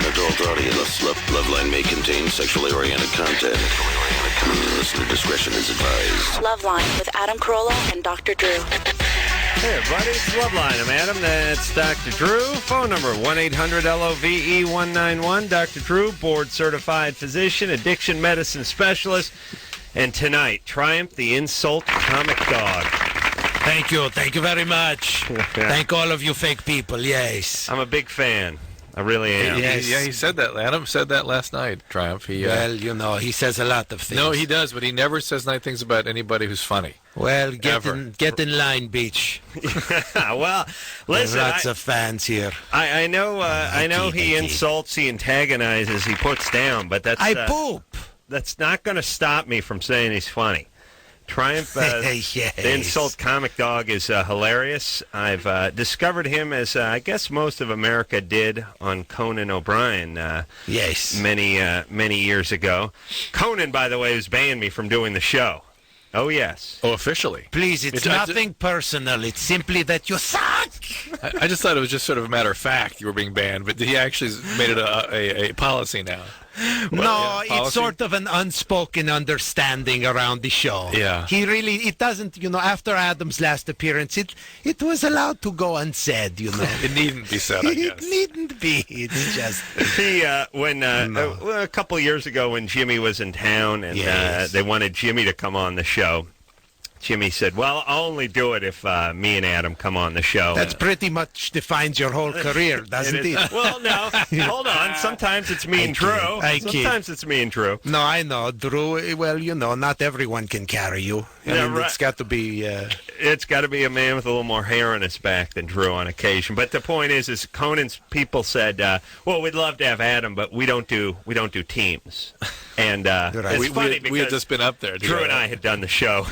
adult audience. Loveline may contain sexually oriented content. Listener discretion is advised. Loveline with Adam Carolla and Dr. Drew. Hey, everybody, it's Loveline. I'm Adam. That's Dr. Drew. Phone number 1-800-LOVE-191. Dr. Drew, board-certified physician, addiction medicine specialist. And tonight, Triumph the Insult Comic Dog. Thank you. Thank you very much. Thank all of you fake people. Yes. I'm a big fan. I really am. Yes. Yeah, he said that. Adam said that last night, Triumph. Well, you know, he says a lot of things. No, he does, but he never says nice things about anybody who's funny. Well, get in line, beach. Well, listen. There's lots of fans here. I know he insults, he antagonizes, he puts down, but that's... I poop. That's not going to stop me from saying he's funny. Triumph, Yes. the Insult Comic Dog is hilarious. I've discovered him as I guess most of America did on Conan O'Brien. Yes. Many years ago. Conan, by the way, has banned me from doing the show. Oh yes. Oh, officially. Please, it's nothing personal. It's simply that you suck. I just thought it was just sort of a matter of fact you were being banned, but he actually made it a policy now. No, it's sort of an unspoken understanding around the show. Yeah. It doesn't, after Adam's last appearance, it was allowed to go unsaid, It needn't be said, I guess. It needn't be. It's just... a couple of years ago when Jimmy was in town and they wanted Jimmy to come on the show, Jimmy said, well, I'll only do it if me and Adam come on the show. That pretty much defines your whole career, doesn't it? Well, no. Hold on. Sometimes it's me and Drew. Sometimes it's me and Drew. No, I know. Drew, well, not everyone can carry you. It's got to be... It's got to be a man with a little more hair on his back than Drew on occasion. But the point is Conan's people said, well, we'd love to have Adam, but we don't do teams. And it's funny because we had just been up there. Drew and I had done the show.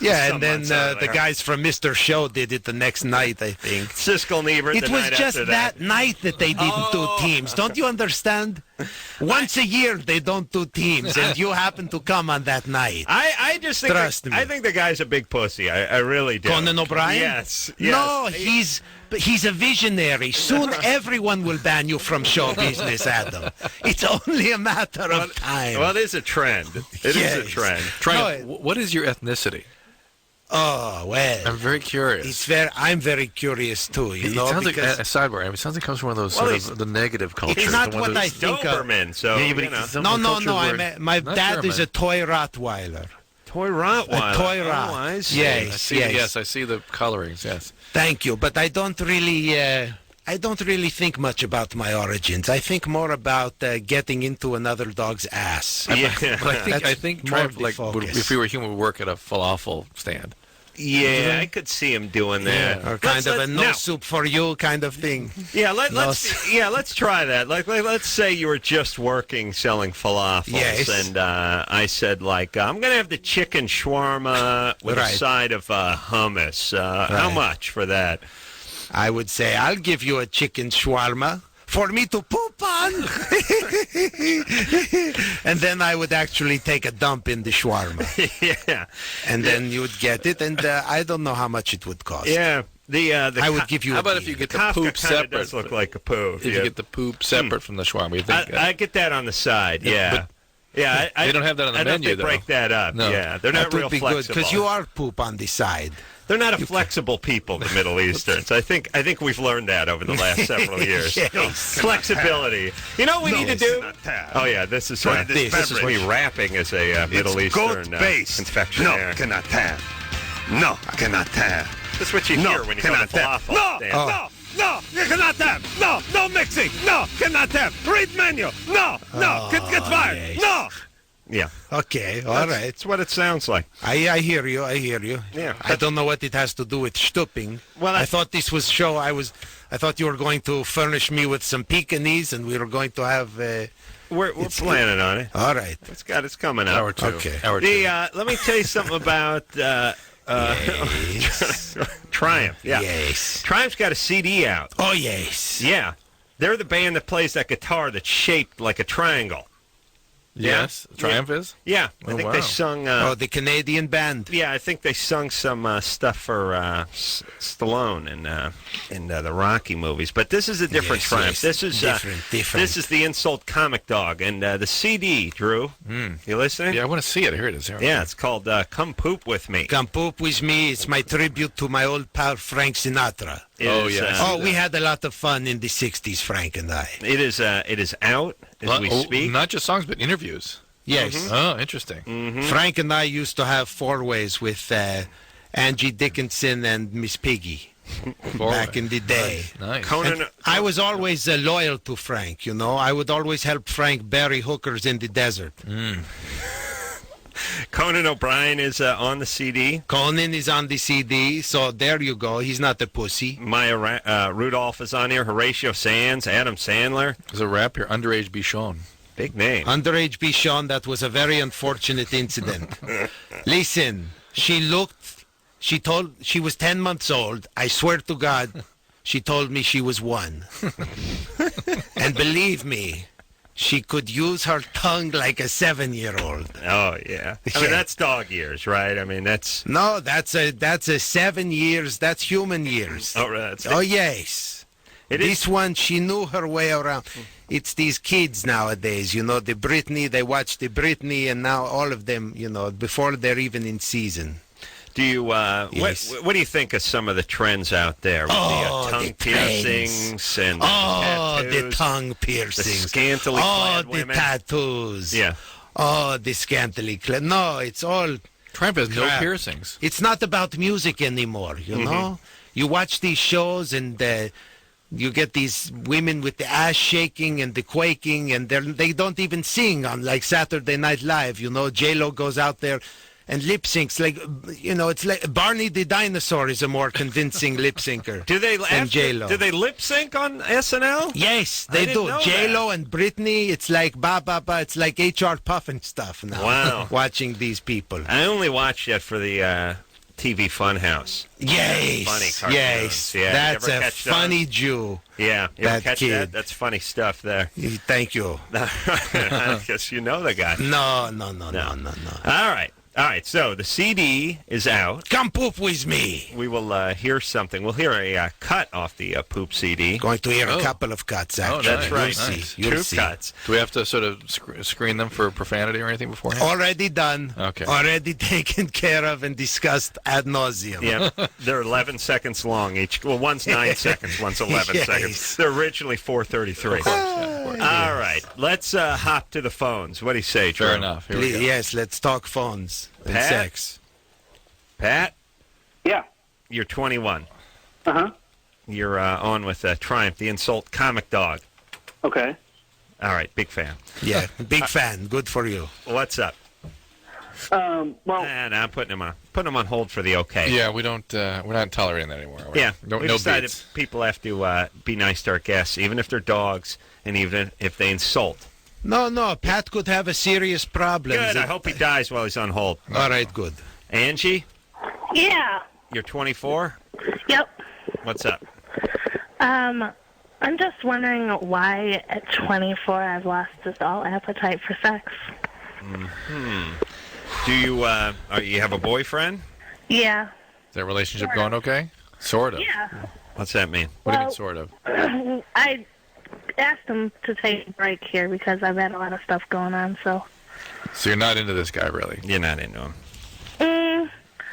Yeah, and then the guys from Mr. Show did it the next night, I think. Siskel and Ebert. It was just that night that they didn't do teams. Don't you understand? Once a year they don't do teams, and you happen to come on that night. I just think Trust me. I think the guy's a big pussy. I really do. Conan O'Brien? Yes. No, he's a visionary. Soon everyone will ban you from show business, Adam. It's only a matter of time. Well, it is a trend. It is a trend. Triumph, what is your ethnicity? Oh, well. I'm very curious. I'm very curious, too. It sounds like a sidebar. It sounds like it comes from one of those sort of the negative cultures. It's not what I think of. Doberman, so, No. My dad is a toy Rottweiler. Toy Rottweiler. A toy Rott. Oh, I see. Yes. Yes, I see the colorings, yes. Thank you, but I don't really think much about my origins. I think more about getting into another dog's ass. Yeah. But I think Triumph, if we were human, would work at a falafel stand. Yeah, I could see him doing that. Or kind of a no soup for you kind of thing. Yeah, let's try that. Let's say you were just working selling falafels, yes. And I said I'm going to have the chicken shawarma with a side of hummus. How much for that? I would say I'll give you a chicken shawarma for me to poop on. And then I would actually take a dump in the shawarma. Yeah. And then you would get it, and I don't know how much it would cost. Yeah. I would give you How about if you get the Kafka poop separate? Does look like a poo. If you get the poop separate from the shawarma, you think... I get that on the side, yeah. Yeah, they don't have that on the menu, though. Break that up, no. Yeah. They're not real flexible. Good, because you are poop on the side. They're not a flexible people, the Middle Easterns. I think we've learned that over the last several years. Yes. Flexibility. You know what we need to do? Oh, yeah, this is me rapping as a Middle Eastern confectioner. No, cannot have. No, cannot have. That's what you hear when you go to falafel stand. No, you cannot have. No mixing. No, cannot have. Read menu. No, get fired. Yes. No. Yeah. Okay, all right. That's what it sounds like. I hear you. Yeah. I don't know what it has to do with stooping. Well, I thought this was show. I thought you were going to furnish me with some Pekingese, and we were going to have. We're planning on it. All right. It's coming up. Hour two. Okay. Hour two. Let me tell you something about Yes. Triumph. Yeah. Yes. Triumph's got a CD out. Oh yes. Yeah. They're the band that plays that guitar that's shaped like a triangle. Yes. Triumph is? Yeah, I think they wow. sung. the Canadian band. Yeah, I think they sung some stuff for Stallone in the Rocky movies. But this is a different Yes, Triumph. yes. This is Different. This is the Insult Comic Dog, and the CD. Drew, you listening? Yeah, I want to see it. Here it is. Here. Yeah, it's called "Come Poop with Me." Come Poop With Me. It's my tribute to my old pal Frank Sinatra. It Oh, is, yeah. We had a lot of fun in the 60s, Frank and I. It is out as we speak. Not just songs, but interviews. Yes. Oh, interesting. Frank and I used to have four-ways with Angie Dickinson and Miss Piggy back in the day. Nice. Conan, And I was always loyal to Frank, you know. I would always help Frank bury hookers in the desert. Conan O'Brien is on the CD. Conan is on the CD, so there you go. He's not a pussy. Maya Rudolph is on here. Horatio Sands, Adam Sandler. There's a rap here. Underage Bichon. Big name. Underage Bichon, that was a very unfortunate incident. Listen, she was 10 months old. I swear to God, she told me she was 1. And believe me, she could use her tongue like a 7-year-old. Oh yeah. I mean that's dog years, right? I mean that's. No, that's a 7 years. That's human years. Oh, right. Oh yes. This one, she knew her way around. It's these kids nowadays, you know, the Britney, they watch the Britney, and now all of them, you know, before they're even in season. Do you? Yes. What do you think of some of the trends out there with the tongue the piercings and the tattoos, tongue piercings. the scantily clad the women? tattoos. Yeah. Oh, the scantily clad. No, it's all Triumph has no crap. piercings. It's not about music anymore, you know? You watch these shows and you get these women with the ass shaking and the quaking, and they don't even sing on like Saturday Night Live, you know? J-Lo goes out there and lip syncs like, you know, it's like Barney the dinosaur is a more convincing lip syncer. Do they than J-Lo. Do they lip sync on SNL? Yes, I they didn't do. know J-Lo and Britney, it's like it's like HR Puffin stuff now. Wow. Watching these people. I only watched it for the TV Funhouse. Yes, Funny cartoons. yes, Yeah, that's you ever a catch those? funny Jew. Yeah, you ever That catch kid. that? That's funny stuff there. Thank you. I guess you know the guy. No. All right. So the CD is out. Come poop with me. We will hear something. We'll hear a cut off the Poop CD. Going to hear Oh. a couple of cuts. Oh, Actually. That's right. You'll Nice. see. You'll Two see. cuts. Do we have to sort of screen them for profanity or anything beforehand? Already done. Okay. Already taken care of and discussed ad nauseum. Yeah, they're 11 seconds long each. Well, one's 9 seconds, one's 11 Yes. seconds. They're originally 4:33. All right, let's hop to the phones. What do you say, Drew? Fair enough. Here we Please, go. yes, let's talk phones and Pat? sex. Pat, Yeah. you're 21. Uh-huh. You're on with Triumph, the Insult Comic Dog. Okay. All right, big fan. Yeah, big fan. Good for you. What's up? Well, And I'm putting him on hold for the okay. Yeah, we don't. We're not tolerating that anymore. Yeah, No, we no decided beats. people have to be nice to our guests, even if they're dogs, and even if they insult. No, Pat could have a serious problem. Good. I hope he dies while he's on hold. All right, good. Angie, Yeah. you're 24. Yep. What's up? I'm just wondering why at 24 I've lost just all appetite for sex. Do you you have a boyfriend? Yeah. Is that relationship going okay? Sort of. Yeah. What's that mean? What do you mean, Well- sort of? I asked him to take a break here because I've had a lot of stuff going on, so. So you're not into this guy, really? You're not into him.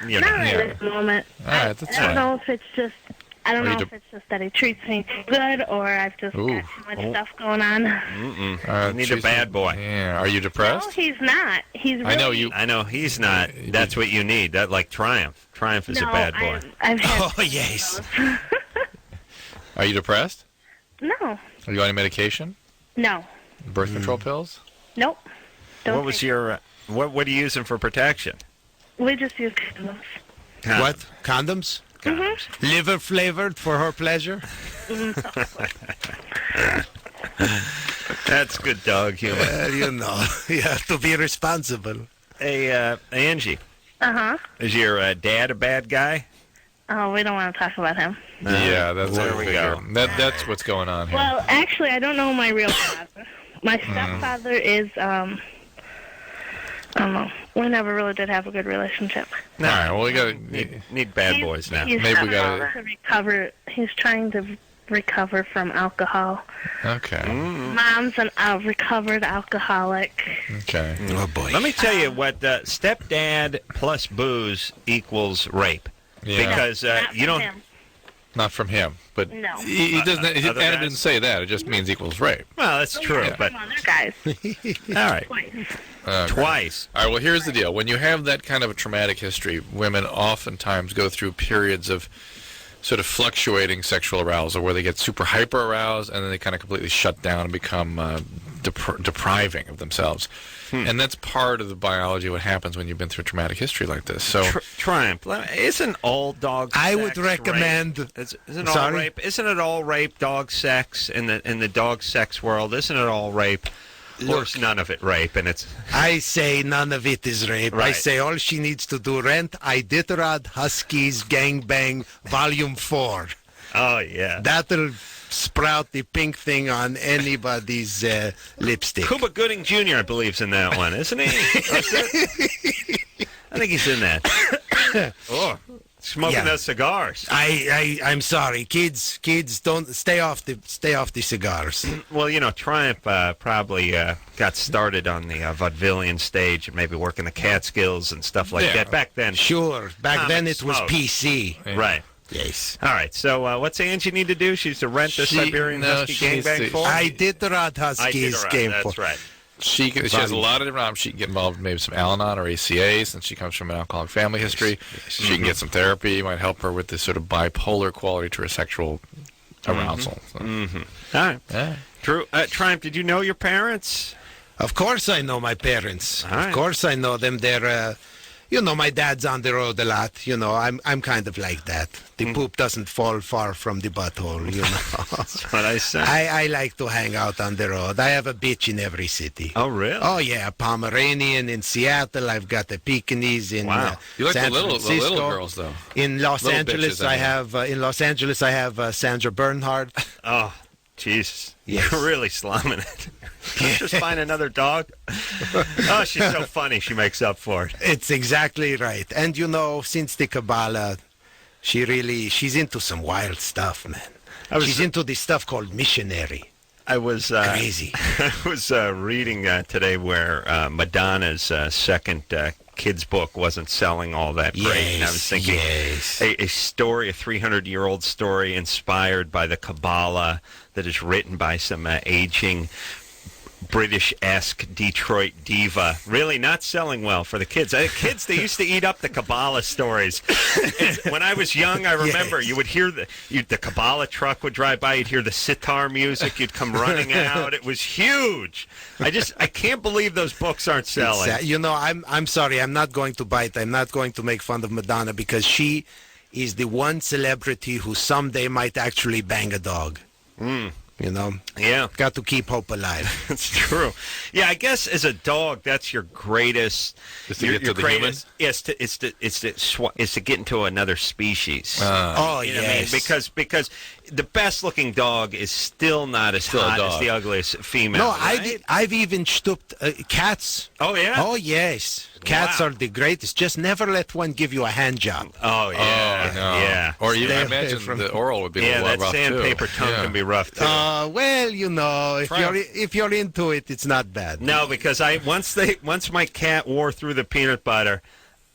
You're Not not. at this moment. All right, that's I don't fine. know if it's just. I don't Are you know if it's just that he treats me too good, or I've just Ooh. got too much stuff going on. You need a she's- bad boy. Yeah. Are you No, depressed? he's not. He's really. I know you. I know he's not. That's what you need. That like Triumph. Triumph is No, a bad boy. I've had. Oh, yes. Are you depressed? No. Are you on any medication? No. Birth control pills? Nope. Don't What was take- your what are you using for protection? We just use condoms. What? Condoms? Liver flavored for her pleasure? That's good dog humor. You know, you have to be responsible. Hey, Angie, Uh-huh. is your dad a bad guy? Oh, we don't want to talk about him. Yeah, that's there what we we go. That's what's going on here. Well, actually, I don't know my real father. My stepfather is I don't know. We never really did have a good relationship. All right, well, we got Need bad boys now. He's Maybe we trying gotta- to recover. He's trying to recover from alcohol. Okay. Mom's a recovered alcoholic. Okay. Oh boy. Let me tell you what stepdad plus booze equals rape. Yeah. Because Not you from don't. him. Not from him, but No. he doesn't. Other Adam guys? didn't say that. It just means equals rape. Well, that's true, Yeah, but from other guys. all right, Twice. twice. All right, well, here's the deal. When you have that kind of a traumatic history, women oftentimes go through periods of sort of fluctuating sexual arousal where they get super hyper aroused and then they kind of completely shut down and become depriving of themselves. And that's part of the biology of what happens when you've been through a traumatic history like this. So, Triumph. Isn't all dog sex I would recommend. rape? Isn't all Sorry? rape? Isn't it all rape? Dog sex in the dog sex world? Isn't it all rape? Or is none of it rape? And it's I say none of it is rape. I Right. say all she needs to do rent Iditarod Huskies Gangbang Volume 4. oh yeah. That'll sprout the pink thing on anybody's lipstick. Cuba Gooding Jr. I believe's in that one, isn't he? I think he's in that. Oh, smoking Yeah. those cigars. I'm sorry, kids don't stay off the cigars. Well, Triumph probably got started on the vaudevillian stage and maybe working the Catskills and stuff like Yeah. that back then. Sure, back Comic then it was smoke. PC. Right. Yes. All right. So what's Angie need to do? She's to rent the Siberian Husky she needs gangbang to- for? Iditarod Huskies Game That's 4. right. she has a lot of different options. She can get involved in maybe some Al-Anon or ACA since she comes from an alcoholic family history. She can get some therapy. You might help her with this sort of bipolar quality to her sexual arousal. So, All right. yeah. Drew, Triumph, did you know your parents? Of course I know my parents. All right. Of course I know them. They're, my dad's on the road a lot. I'm kind of like that. The poop doesn't fall far from the butthole, That's what I said. I like to hang out on the road. I have a bitch in every city. Oh, really? Oh, yeah, a Pomeranian in Seattle. I've got a Pekingese in Wow. You like San the little Francisco. girls, though. In Los Little Angeles, bitches, I I have Sandra Bernhard. Oh, Jesus. Yes. You're really slumming it. Just find another dog. Oh, she's so funny. She makes up for it. It's exactly right. And since the Kabbalah, she's into some wild stuff, man. She's into this stuff called missionary. I was Crazy. I was reading today where Madonna's second kids book wasn't selling all that great. And I was thinking yes. a story, a 300-year-old story inspired by the Kabbalah that is written by some aging British-esque Detroit diva, really not selling well for the kids. Kids, they used to eat up the Kabbalah stories. And when I was young, I remember Yes. you would hear the Kabbalah truck would drive by. You'd hear the sitar music. You'd come running out. It was huge. I can't believe those books aren't selling. I'm sorry. I'm not going to bite. I'm not going to make fun of Madonna because she is the one celebrity who someday might actually bang a dog. Yeah. Got to keep hope alive. That's true. Yeah, I guess as a dog, that's your greatest. Is to your, get to your the greatest. Yes, it's to get into another species. Oh, You know what I mean? yes. Because the best looking dog is still not as Still a hot as dog. the ugliest female. No, right? I've even stooped cats. Oh yeah. Oh, yes. Cats Wow. are the greatest. Just never let one give you a hand job. Oh yeah. Oh, no. Yeah. Or even, Stay I away imagine from- the oral would be a Yeah, little that rough, sandpaper too. tongue Yeah. can be rough too. Well, if you're into it, it's not bad. No, because once my cat wore through the peanut butter,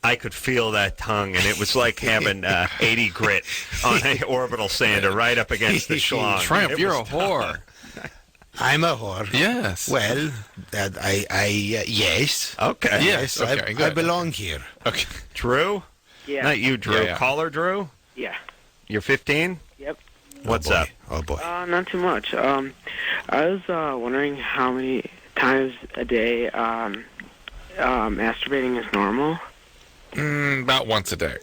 I could feel that tongue, and it was like having 80 grit on an orbital sander right up against the schlong. Triumph, It you're a was whore. I'm a whore. Yes. Well, that yes. Okay. Yes, Okay, I good. belong here. Okay. Drew? Yeah. Not you, Drew. Yeah, yeah. Caller, Drew? Yeah. You're 15? Yep. What's oh boy. up? Oh, boy. Not too much. I was wondering how many times a day masturbating is normal. About once a day.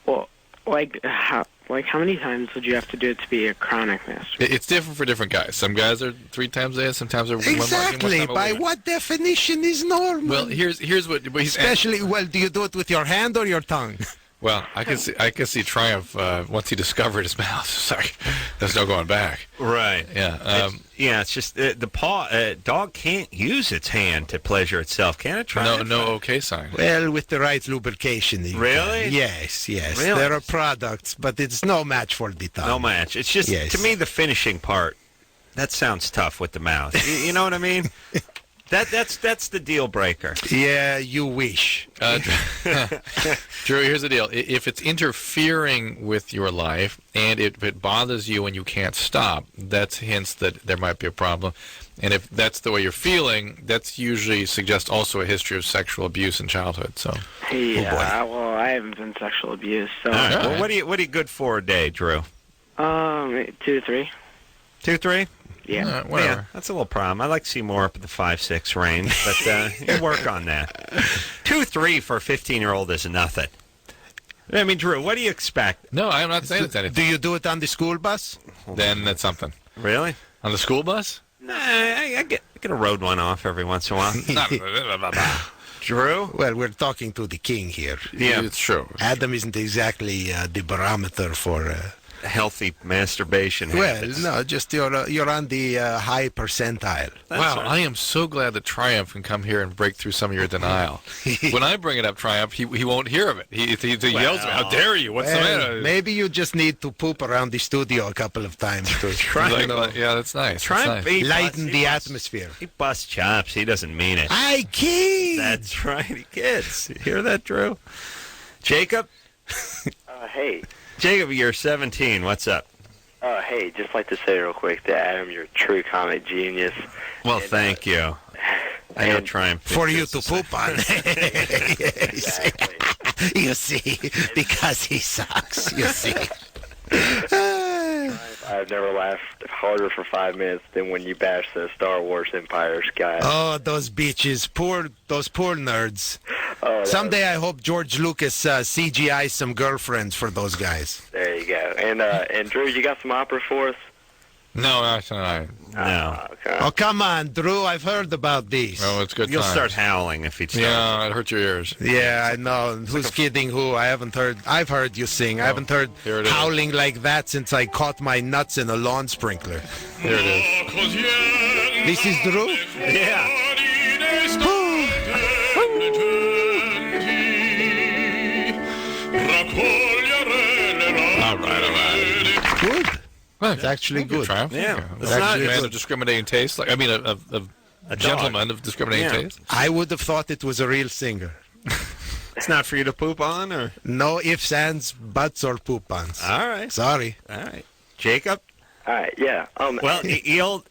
Well, how many times would you have to do it to be a chronic masturbator? It's different for different guys. Some guys are 3 times a day. Sometimes they're Exactly. one time a By week. what definition is normal? Well, here's what he's Especially, do you do it with your hand or your tongue? Well, I can see Triumph once he discovered his mouth. Sorry, there's no going back. Right. Yeah. It's just the paw. Dog can't use its hand to pleasure itself, can it? No okay sign. Well, with the right lubrication. you Really? can. Yes. Really? There are products, but it's no match for the tongue. No match. It's just, Yes. to me, the finishing part, that sounds tough with the mouth. You know what I mean? That's the deal breaker. Yeah, you wish. Drew, here's the deal. If it's interfering with your life and if it bothers you and you can't stop, that's hints that there might be a problem. And if that's the way you're feeling, that's usually suggests also a history of sexual abuse in childhood. So, Yeah, well, I haven't been sexual abused, so... All right. Well, what are you good for a day, Drew? 2 to 3. 2, 3? Yeah. whatever. Yeah, that's a little problem. I'd like to see more up at the 5, 6 range, but you work on that. 2, 3 for a 15-year-old is nothing. I mean, Drew, what do you expect? No, I'm not saying it's anything. Do you do it on the school bus? Then that's something. Really? On the school bus? Nah, I get a road one off every once in a while. Drew? Well, we're talking to the king here. Yeah. It's true. Adam isn't exactly the barometer for... Healthy masturbation well, habits. no, just you're on the high percentile. Wow, right. I am so glad that Triumph can come here and break through some of your denial. When I bring it up, Triumph, he won't hear of it. He yells at me, "How dare you? What's the matter?" Maybe you just need to poop around the studio a couple of times to Yeah, that's nice. Try That's and nice. lighten the atmosphere. He busts chops. He doesn't mean it. I kid. That's right. He kids. You hear that, Drew? Jacob? Hey. Jacob, you're 17. What's up? Hey, just like to say real quick that Adam, you're a true comic genius. Well, And, thank you. I know and- Triumph. For you to poop on. Exactly. You see, because he sucks. You see. I've never laughed harder for 5 minutes than when you bash the Star Wars Empire Sky. Oh, those bitches, those poor nerds. Oh, that Someday I hope George Lucas CGI some girlfriends for those guys. There you go. And Drew, you got some opera for us? No, actually, No. Okay. Oh, come on, Drew. I've heard about these. no, it's good You'll times. start howling if he starts. Yeah, it hurts your ears. Yeah, I know. Who's kidding who? I haven't heard. I've heard you sing. I haven't heard here it is. howling like that since I caught my nuts in a lawn sprinkler. Here it is. This is Drew? Yeah. All right. Good. Well, It's actually thank you, good. Triumph. Yeah. Thank you. It's A not- man it's- of discriminating taste. Like, I mean, a gentleman of discriminating Yeah. taste. I would have thought it was a real singer. It's not for you to poop on, or? No ifs, ands, buts, or poop-ons. All right. Sorry. All right. Jacob? All right, yeah. Well,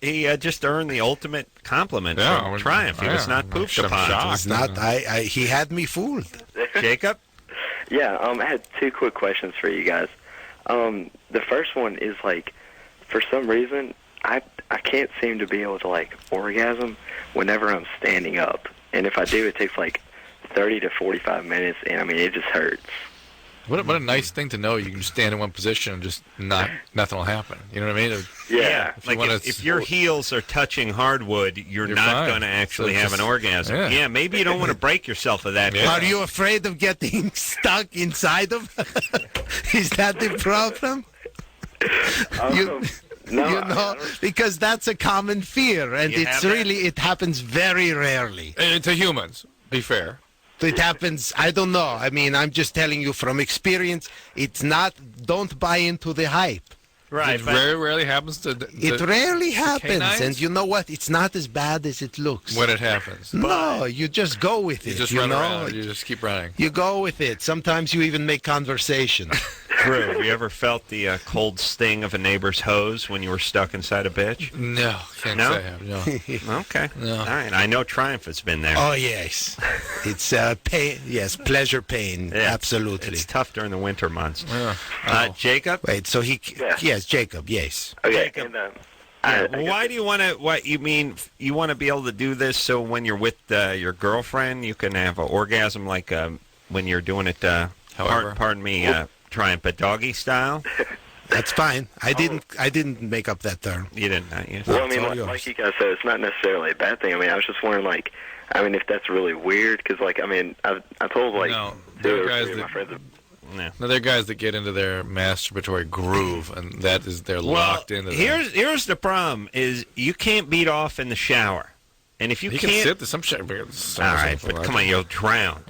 he just earned the ultimate compliment Yeah, from well, Triumph. He was yeah, not pooped I'm upon. shocked. It's not. He had me fooled. Jacob? Yeah, I had 2 quick questions for you guys. The first one is, like, for some reason, I can't seem to be able to, like, orgasm whenever I'm standing up. And if I do, it takes, like, 30 to 45 minutes, and, I mean, it just hurts. What a nice thing to know. You can just stand in one position and just nothing will happen. You know what I mean? Yeah. If you Like wanna- if your heels are touching hardwood, you're You're not fine. going to actually So have just- an orgasm. yeah. Yeah, maybe you don't want to break yourself of that. Yeah. Are you afraid of getting stuck inside of? Is that the problem? You- No, you know, because that's a common fear, and You it's have that? it happens very rarely. To humans, be fair. It happens, I don't know. I mean, I'm just telling you from experience, it's not, don't buy into the hype. Right. It but- very rarely happens to It rarely happens, canines? and you know what? It's not as bad as it looks. when it happens. No, you just go with You it. just you run know? around. You just keep running. You go with it. Sometimes you even make conversation. Drew, have you ever felt the cold sting of a neighbor's hose when you were stuck inside a bitch? No, can't No? say I have. No. Okay. No. All right. I know Triumph has been there. Oh, yes. It's pain. Yes, pleasure, pain. Yeah, Absolutely. It's tough during the winter months. Yeah. Jacob? Wait, so he... Yeah. Yes, Jacob, yes. Okay, Jacob. and, Yeah, well, why do you want to? What you mean? You want to be able to do this so when you're with your girlfriend, you can have an orgasm like when you're doing it. However. Pardon me, Triumph, but doggy style. That's fine. I didn't make up that term. You didn't, not you. Well, I mean, all like, yours. like you guys said, it's not necessarily a bad thing. I mean, I was just wondering, like, I mean, if that's really weird, because, like, I mean, I told, like, No, 2 there are or guys 3 of my that- friends. No. Now, there are guys that get into their masturbatory groove, and they're locked into that. Here's the problem: is you can't beat off in the shower, and if you can can't sit. Some all right, but come on, you'll drown.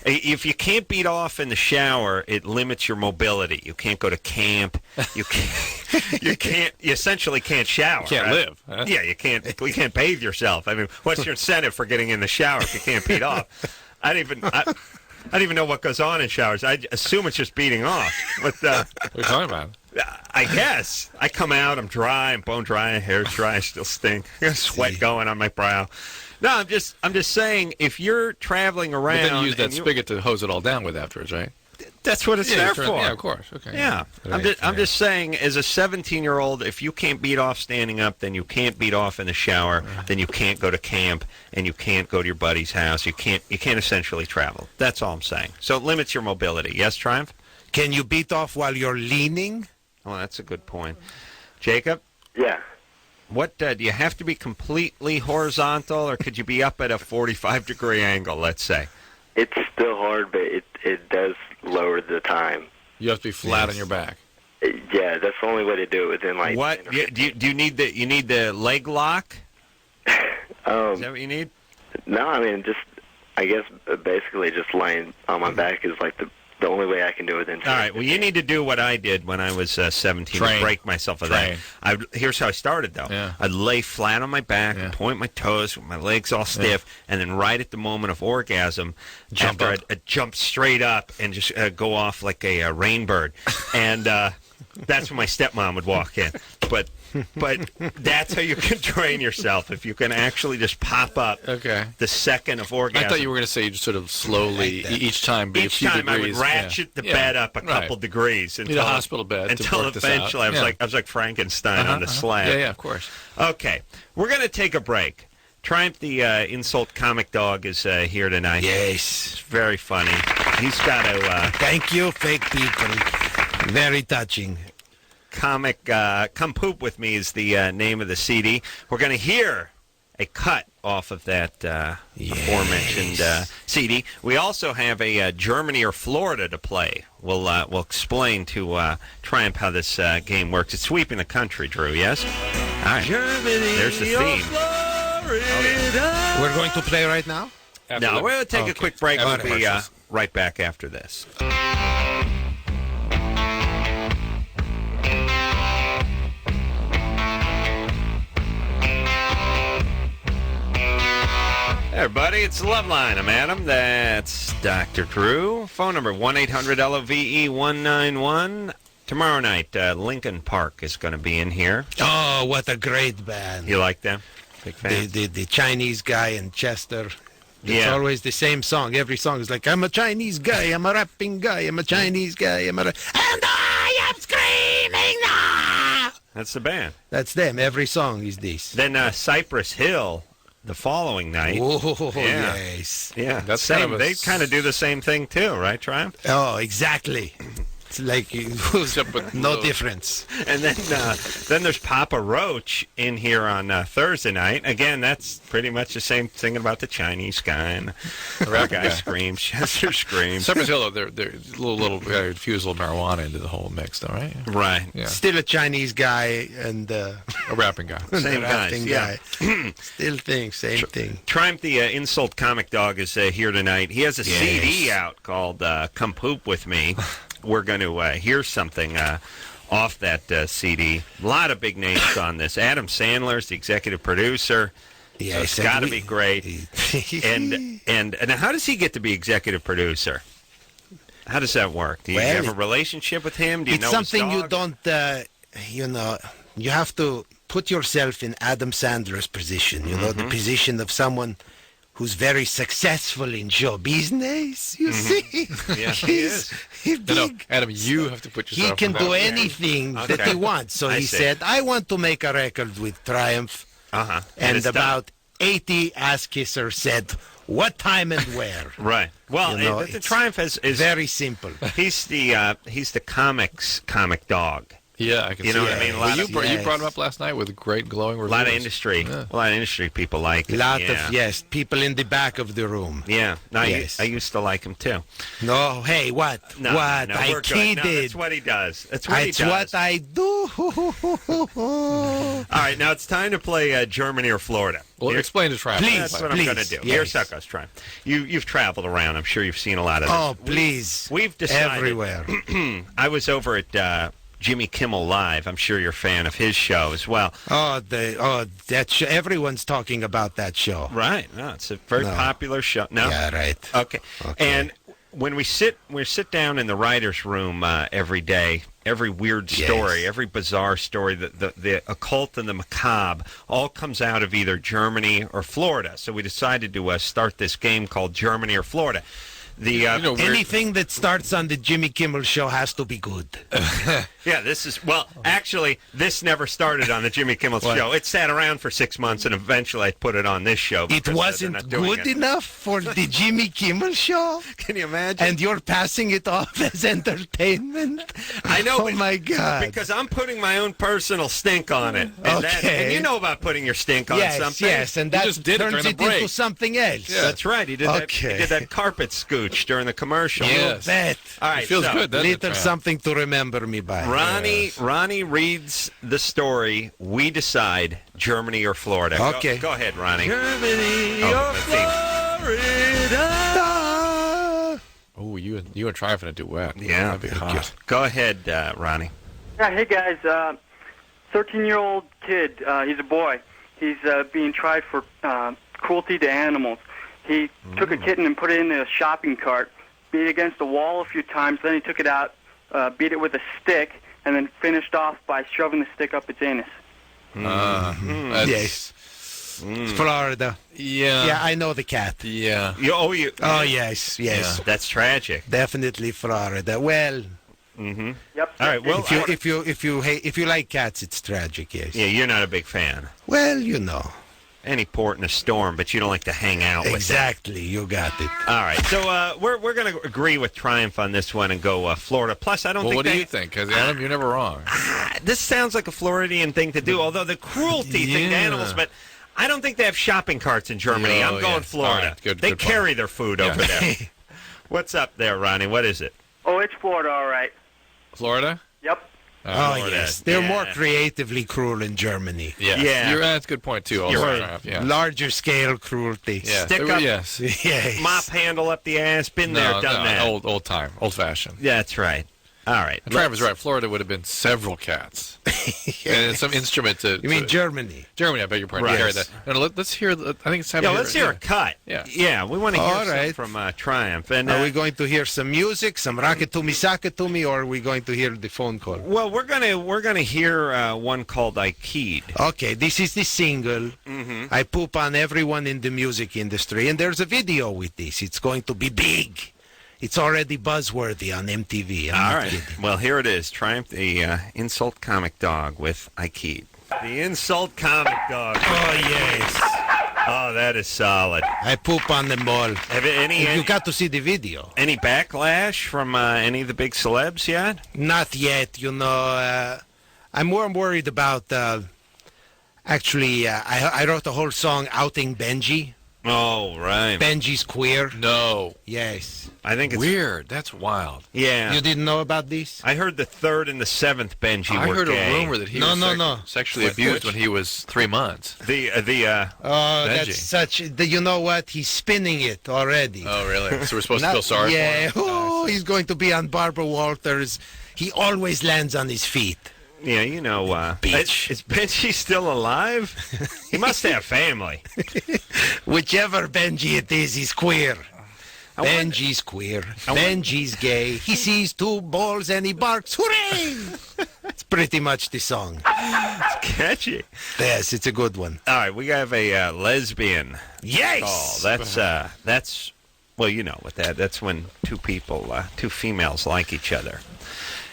If you can't beat off in the shower, it limits your mobility. You can't go to camp. You can't. You essentially can't shower. You can't live. Huh? Yeah, you can't. You can't bathe yourself. I mean, what's your incentive for getting in the shower if you can't beat off? I don't even know what goes on in showers. I assume it's just beating off. But what are you talking about? I guess I come out. I'm dry. I'm bone dry. Hair's dry. I still stink. I got sweat going on my brow. No, I'm just saying, if you're traveling around, but then you use that spigot to hose it all down with afterwards, right? That's what it's there for. Yeah, of course. Okay. Yeah, I'm just saying, as a 17-year-old, if you can't beat off standing up, then you can't beat off in the shower. Then you can't go to camp, and you can't go to your buddy's house. You can't essentially travel. That's all I'm saying. So it limits your mobility. Yes, Triumph? Can you beat off while you're leaning? Oh, that's a good point. Jacob? Yeah. What do you have to be completely horizontal, or could you be up at a 45-degree angle? Let's say. It's still hard, but it does lower the time. You have to be flat on your back. Yeah, that's the only way to do it within like. What do you need the leg lock? Is that what you need? No, I mean I guess basically just laying on my back is like the only way I can do it. All right. Well, you need to do what I did when I was 17 to break myself of that. Here's how I started, though. Yeah. I'd lay flat on my back and point my toes with my legs all stiff, and then right at the moment of orgasm, I'd jump straight up and just go off like a rainbird. And that's when my stepmom would walk in. But that's how you can train yourself, if you can actually just pop up the second of orgasm. I thought you were going to say you just sort of slowly, each time be a few degrees. I would ratchet the bed up a couple degrees until a hospital bed until eventually I was like Frankenstein on the slab. Yeah, of course. Okay, we're going to take a break. Triumph, the insult comic dog, is here tonight. Yes. It's very funny. He's got to... Thank you, fake people. Very touching. Comic Come Poop With Me is the name of the CD. We're going to hear a cut off of that aforementioned CD. We also have a Germany or Florida to play. We'll explain to Triumph how this game works. It's sweeping the country, Drew, yes? All right. Germany. There's the theme. We're going to play right now? We're going to take a quick break. We'll be right back after this. Hey everybody, it's Loveline. I'm Adam. That's Dr. Drew. Phone number 1-800-LOVE-191. Tomorrow night, Lincoln Park is going to be in here. Oh, what a great band. You like them? Big fan? The Chinese guy in Chester. It's always the same song. Every song is like, I'm a Chinese guy, I'm a rapping guy, I'm a Chinese guy, and I am screaming now. That's the band. That's them. Every song is this. Then Cypress Hill the following night. Oh, yes. Yeah, that's same. They kind of do the same thing too, right, Triumph? Oh, exactly. It's like no difference. And then there's Papa Roach in here on Thursday night. Again, that's pretty much the same thing about the Chinese guy. And the rap guy screams, Chester screams. Cypress Hill, they're a little infuse a little marijuana into the whole mix, though, right? Right. Yeah. Still a Chinese guy and a rapping guy. Same guy. Still same thing. Triumph, the insult comic dog, is here tonight. He has a CD out called Come Poop With Me. We're going to hear something off that CD. A lot of big names on this. Adam Sandler's the executive producer. Yeah, so it's got to be great. and how does he get to be executive producer? How does that work? Do you have a relationship with him? Do you know something his you don't, you have to put yourself in Adam Sandler's position, the position of someone who's very successful in show business, you see? Yeah, he's big. No, Adam, you have to put yourself He can in do that anything that he wants. So he said, I want to make a record with Triumph. And about 80 ass-kissers said, what time and where? Right. Well, the Triumph is very simple. He's the comic dog. Yeah, I can You see know what that. I mean? A Well, lot you, of- you brought him up last night with great glowing A reviews. lot of industry. Yeah. A lot of industry people like A it. lot yeah. of, yes, people in the back of the room. Yeah. No, Yes. I used to like him too. No, hey, what? No, what? no, I we're good. kidded. No, that's what he does. That's what he It's does. what I do. All right, now it's time to play Germany or Florida. Well, explain to Travis. Please. That's what I'm going to do. Yes. Here's how it goes, Try. You've traveled around. I'm sure you've seen a lot of this. Oh, please. We've decided. Everywhere. I was over at Jimmy Kimmel Live. I'm sure you're a fan of his show as well. That everyone's talking about that show. Right. No, it's a very popular show. No? Yeah, right. Okay. And when we sit down in the writer's room every day, every weird story, Yes. every bizarre story, the occult and the macabre all comes out of either Germany or Florida. So we decided to start this game called Germany or Florida. The Anything that starts on the Jimmy Kimmel show has to be good. yeah, this is actually this never started on the Jimmy Kimmel show. It sat around for 6 months, and eventually I put it on this show. It because, they're wasn't not doing good it. enough for the Jimmy Kimmel show? Can you imagine? And you're passing it off as entertainment? I know. Oh, my God. Because I'm putting my own personal stink on it. And Okay. and you know about putting your stink on something. Yes, and that just did it turns during it the break. into something else. Yeah. That's right. He did that. Okay. He did that carpet scooch during the commercial. Yes. Bet. All right. It feels so, good, doesn't it, Little Trav? something to remember me by. Ronnie reads the story. We decide Germany or Florida. Okay. Go ahead, Ronnie. Germany Oh, or the Florida. Oh, you and Triumph in a duet. Yeah. That'd be hot. Go ahead, Ronnie. Yeah, hey guys, 13-year-old kid, he's a boy. He's being tried for cruelty to animals. He took a kitten and put it in a shopping cart, beat it against the wall a few times, then he took it out, beat it with a stick, and then finished off by shoving the stick up its anus. That's- Yes. Florida. Yeah. Yeah, I know the cat. Yeah. Oh, yes. That's tragic. Definitely Florida. Well, Yep. All right. Well, if you like cats, it's tragic. Yes. yeah, you're not a big fan. Well, you know. Any port in a storm, but you don't like to hang out with them. Exactly. You got it. All right, so we're going to agree with Triumph on this one and go Florida. Plus, I don't Well, think what do you think? Because Adam, you're never wrong. this sounds like a Floridian thing to do. Although the cruelty thing to animals, but I don't think they have shopping carts in Germany. Yeah, I'm going yeah. Florida. All right, good they point. carry their food over there. What's up there, Ronnie? What is it? Oh, it's Florida, all right. Florida? Yep. Oh, Florida. yes. They're Yeah. more creatively cruel in Germany. Yeah. Yeah. That's a good point, too. Also, You're right. Triumph, yeah. Larger scale cruelty. Yeah. Stick up. Yes. Yes. Mop handle up the ass. Been there, done that. Old time. Old fashioned. Yeah, that's right. All right. And Travis is right. Florida would have been several cats. And it's some instrument to... You mean Germany? Germany, I beg your pardon. Right. Carry that. No, let's hear... I think it's time to Let's hear a cut. Yeah. We want to hear All something right. from Triumph. And Are we going to hear some music, some rock it to me, sock it to me, or are we going to hear the phone call? well, we're gonna hear one called I Keyed. Okay, this is the single. I poop on everyone in the music industry, and there's a video with this. It's going to be big. It's already buzzworthy on MTV. I'm All not right. kidding. Well, here it is. Triumph, the insult comic dog with I Keyed. The insult comic dog. Oh, yes. Oh, that is solid. I poop on them all. Have any You got to see the video. any backlash from any of the big celebs yet? Not yet. You know, I'm more worried about... Actually, I wrote a whole song outing Benji. Oh, right. Benji's queer. No. Yes. I think it's Weird. That's wild. Yeah. You didn't know about this? I heard the 3rd and the 7th Benji I were heard gay. a rumor that he No, was no. sexually Which? abused when he was 3 months. The Oh, Benji. that's such... You know what? He's spinning it already. Oh, really? So we're supposed to Not- feel sorry yeah. for him? Oh, he's going to be on Barbara Walters. He always lands on his feet. yeah, you know, Bitch. is Benji still alive? He must have family. Whichever Benji it is, he's queer. I wonder- Benji's queer. Benji's gay. He sees 2 balls and he barks, hooray! It's pretty much the song. Catchy. Yes, it's a good one. All right, we have a lesbian Yes! call. That's well, you know what that's when two females like each other.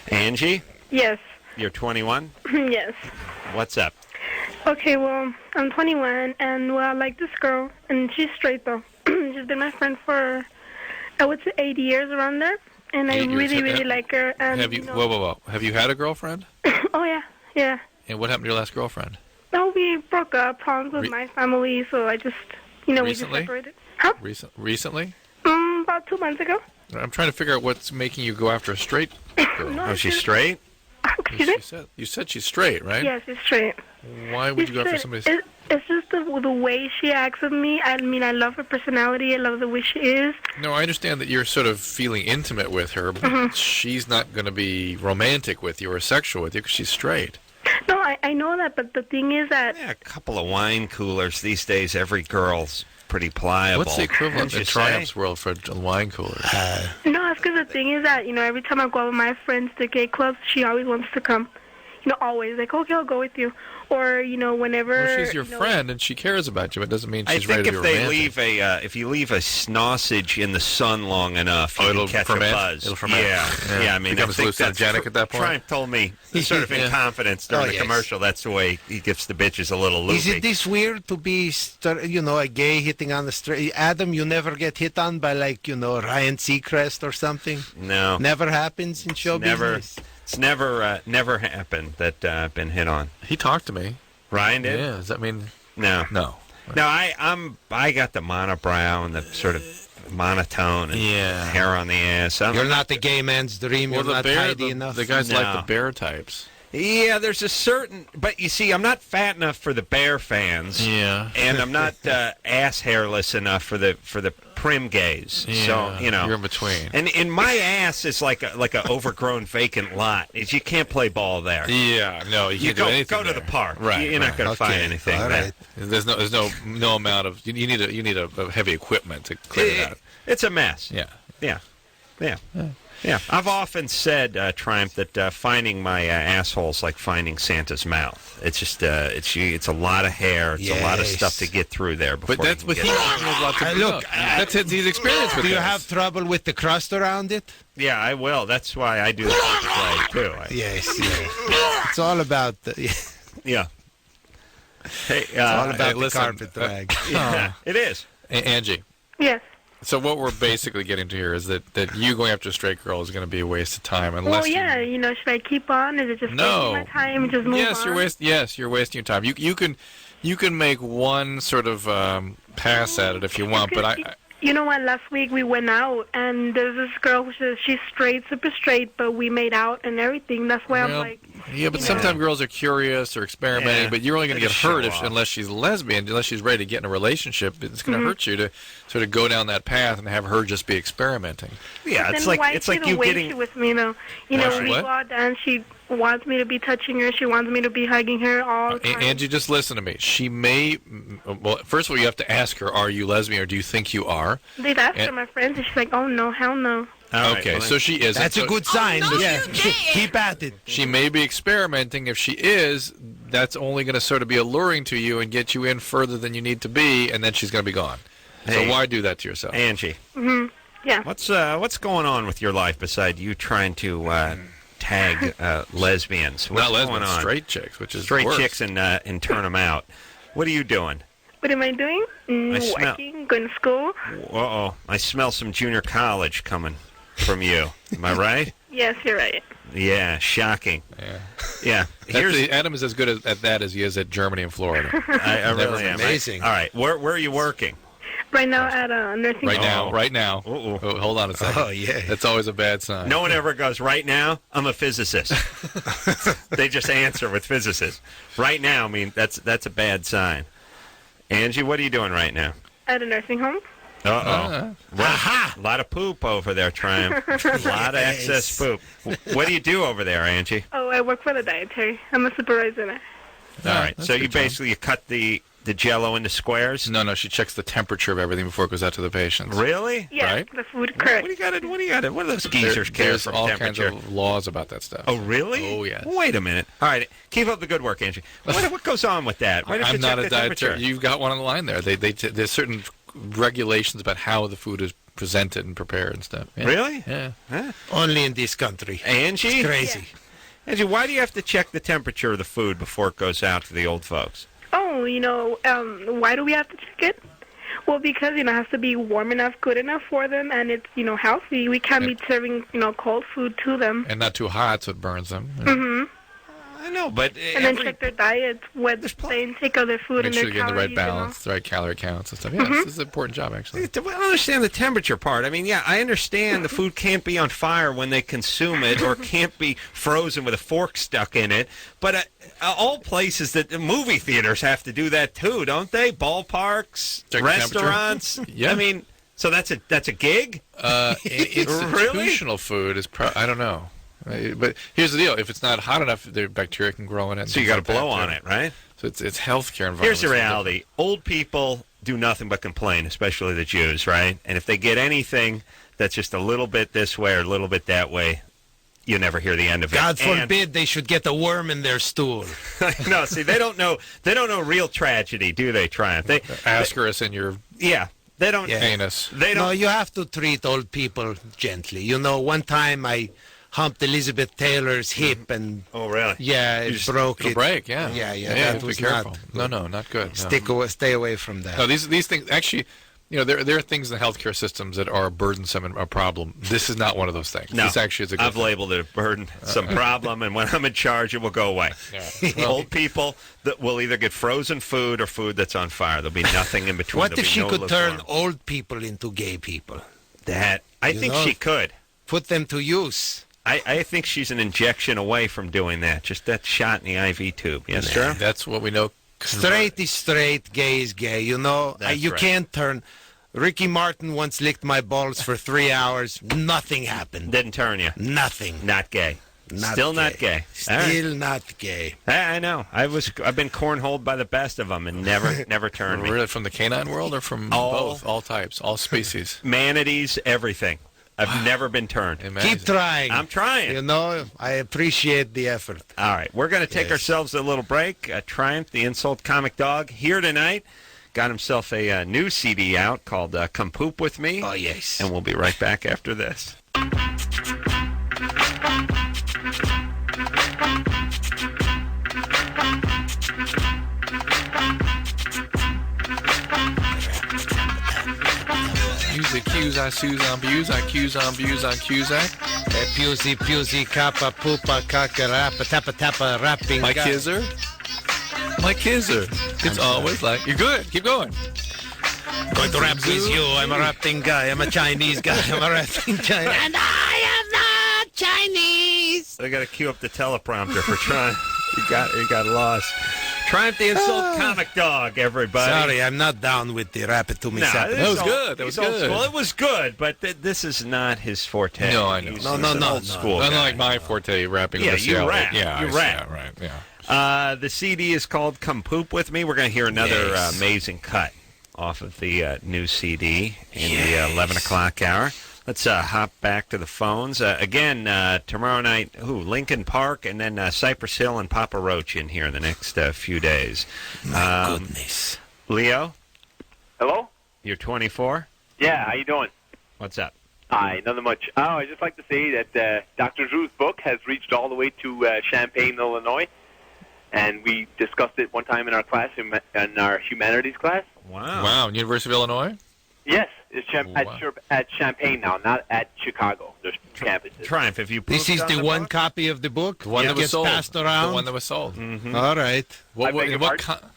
Angie, Yes. you're 21. Yes. What's up? Okay, well, I'm 21, and well, I like this girl, and she's straight, though. She's been my friend for, I would say, 8 years around there, and I 8 years. really like her. And, Have you? know, Whoa. Have you had a girlfriend? Oh, yeah. Yeah. And what happened to your last girlfriend? No, we broke up. Problems with my family, so I just, we just Recently? separated. Huh? Recently? About 2 months ago. I'm trying to figure out what's making you go after a straight girl. No, Oh, she's straight? Excuse me? You said she's straight, right? Yes, it's straight. Why would you go after somebody? It's just the way she acts with me. I mean, I love her personality. I love the way she is. No, I understand that you're sort of feeling intimate with her, but she's not going to be romantic with you or sexual with you because she's straight. No, I know that, but the thing is that... Yeah, a couple of wine coolers these days. Every girl's pretty pliable. What's the equivalent in Wouldn't you Triumph's say? world for a wine cooler? No, it's because the thing is that, every time I go out with my friends to gay clubs, she always wants to come. Always. Like, okay, I'll go with you. Or, whenever... Well, she's your friend, and she cares about you. It doesn't mean she's ready to be I think romantic. if you leave a sausage in the sun long enough, you it'll can catch ferment? a buzz. It'll ferment. Yeah. I mean, Becomes I think that's hallucinogenic at that point? Triumph told me, sort of in confidence during the commercial, that's the way he gets the bitches a little loopy. Is it this weird to be, a gay hitting on the street? Adam, you never get hit on by, Ryan Seacrest or something? No. Never happens in show business? It's never happened that I've been hit on. He talked to me. Ryan did? Yeah, does that mean... No. No. No, I got the monobrow and the sort of monotone and hair on the ass. You're not the gay man's dream. Well, You're not tidy enough. The guys like the bear types. Yeah, there's a certain... But you see, I'm not fat enough for the bear fans. Yeah. And I'm not ass hairless enough for the prim gays. Yeah, so, you're in between. And my ass is like a overgrown vacant lot. You can't play ball there. Yeah, no, you can't do anything Go to there. the park. Right. You're not going to find anything All there. right. There's no amount of... You need a heavy equipment to clear it out. It's a mess. Yeah. Yeah. I've often said, Triumph, that finding my asshole's like finding Santa's mouth. It's just, it's a lot of hair. It's a lot of stuff to get through there. Before But that's you what can he get has lots of... Look, that's his experience with Do you this. have trouble with the crust around it? Yeah, I will. That's why I do the play, too. Yes. It's all about the... Yeah. Hey, It's all about the listen, carpet rag. yeah, it is. Angie. Yes. So what we're basically getting to here is that you going after a straight girl is going to be a waste of time Well, unless yeah, should I keep on? Is it just wasting my time and just move on? You're wasting your time. You can make one sort of pass at it if you want, but You know what? Last week we went out, and there's this girl who says she's straight, super straight, but we made out and everything. That's why I'm like... Yeah, but sometimes girls are curious or experimenting, but you're only going to get hurt unless she's lesbian, unless she's ready to get in a relationship. It's going to hurt you to sort of go down that path and have her just be experimenting. Yeah, But it's then like why it's she like the you way getting. she with me, though. When we go out and she wants me to be touching her. She wants me to be hugging her all the time. Angie, just listen to me. She may... Well, first of all, you have to ask her, are you lesbian or do you think you are? They've asked her, my friends, and she's like, oh, no, hell no. Okay, so she isn't. That's a good sign. Keep at it. She may be experimenting. If she is, that's only going to sort of be alluring to you and get you in further than you need to be, and then she's going to be gone. Hey, so why do that to yourself? Angie? Yeah. What's going on with your life beside you trying to tag lesbians? What's Not lesbians, going on? straight chicks, which is straight worse. chicks and turn them out. What are you doing? What am I doing? Working, going to school. Uh-oh. I smell some junior college coming from you. Am I right? Yes, you're right. Yeah, shocking. Yeah. Adam is as good at that as he is at Germany and Florida. I really am. Amazing. All right. Where are you working? Right now at a nursing home. Right now. Uh-oh. Oh, hold on a second. Oh, yeah. That's always a bad sign. No one ever goes, right now, I'm a physicist. They just answer with physicist. Right now, I mean, that's a bad sign. Angie, what are you doing right now? At a nursing home. Uh-oh. A lot of poop over there, Triumph. A lot of excess poop. What do you do over there, Angie? Oh, I work for the dietary. I'm a supervisor there. All right. So you basically cut the Jell-O into squares? No, she checks the temperature of everything before it goes out to the patients. Really? Yeah, Right? the food, correct. What do you got? What do those geezers care There's for all temperature? kinds of laws about that stuff. Oh, really? Oh, yes. Wait a minute. All right. Keep up the good work, Angie. What goes on with that? Why don't you I'm not check a the temperature? dietary. You've got one on the line there. There's certain regulations about how the food is presented and prepared and stuff. Yeah. Really? Yeah. Huh? Only in this country. Angie? It's crazy. Angie, why do you have to check the temperature of the food before it goes out to the old folks? Oh, why do we have to check it? Well, because, it has to be warm enough, good enough for them, and it's, healthy. We can't be serving, cold food to them. And not too hot so it burns them. Mm-hmm. I know, but And then check their diets, what they intake of their food, Make and sure their you're getting the right calories, balance, the right calorie counts and stuff. Yeah, this is an important job, actually. I don't understand the temperature part. I mean, yeah, I understand the food can't be on fire when they consume it or can't be frozen with a fork stuck in it. But all places that movie theaters have to do that too, don't they? Ballparks, Check the restaurants. Yeah. I mean, so that's a gig? Institutional food is I don't know. But here's the deal: if it's not hot enough, the bacteria can grow in it. So you got to blow on it, right? So it's healthcare environment. Here's the reality: old people do nothing but complain, especially the Jews, right? And if they get anything that's just a little bit this way or a little bit that way, you never hear the end of it. God forbid they should get a worm in their stool. No, see, they don't know real tragedy, do they, Triumph? Ascaris in your they don't anus. They don't. No, you have to treat old people gently. You know, one time I humped Elizabeth Taylor's hip and oh really? Yeah, it broke It'll it. break. Yeah, that was be careful. not No, not good. Stay away from that. No, these things actually. You know, there are things in the healthcare systems that are burdensome and a problem. This is not one of those things. No, this actually is a good I've thing. labeled it a burdensome problem, and when I'm in charge, it will go away. Yeah. Old people that will either get frozen food or food that's on fire. There'll be nothing in between. What if she could turn lukewarm. old people into gay people? I think she could. Put them to use. I think she's an injection away from doing that. Just that shot in the IV tube. Yes, sir? That's what we know. Straight is straight, gay is gay. You know, you can't turn. Ricky Martin once licked my balls for 3 hours. Nothing happened. Didn't turn you. Nothing. Not gay. Not gay. Still not gay. I know. I've been cornholed by the best of them and never turned me. Really, from the canine world or from both, all types, all species, manatees, everything. I've never been turned. Keep trying. I'm trying. You know, I appreciate the effort. All right, we're going to take ourselves a little break. Triumph, the insult comic dog, here tonight. Got himself a new CD out called Come Poop With Me. Oh, yes. And we'll be right back after this. Music cues, I sues on views, I cues on views on Cusack. Pusey, kappa, poopa, kaka, rappa, tappa, tappa, rapping. My kisser. It's always like, you're good, keep going. Going to rap with you. I'm a rapping guy. I'm a Chinese guy. I'm a rapping guy. And I am not Chinese. I got to cue up the teleprompter for Triumph. You got lost. Triumph, the insult comic dog, everybody. Sorry, I'm not down with the rap it to me. That was good. That was good. Well, it was good, but this is not his forte. No, I know. He's No. Old school. Unlike my forte, rapping Yeah, with the you CLA. rap. Yeah, You I see rap. that, right, yeah. The CD is called Come Poop With Me. We're going to hear another amazing cut off of the new CD in the 11 o'clock hour. Let's hop back to the phones. Again, tomorrow night, Lincoln Park, and then Cypress Hill and Papa Roach in here in the next few days. My goodness. Leo? Hello? You're 24? Yeah, how you doing? What's up? Hi, nothing much. I'd just like to say that Dr. Drew's book has reached all the way to Champaign, Illinois, and we discussed it one time in our class, in our humanities class. Wow, University of Illinois? Yes, it's at Champaign now, not at Chicago. There's campuses. Triumph, if you This is the one copy of the book? The one that was gets sold. passed around? The one that was sold. Mm-hmm. All right.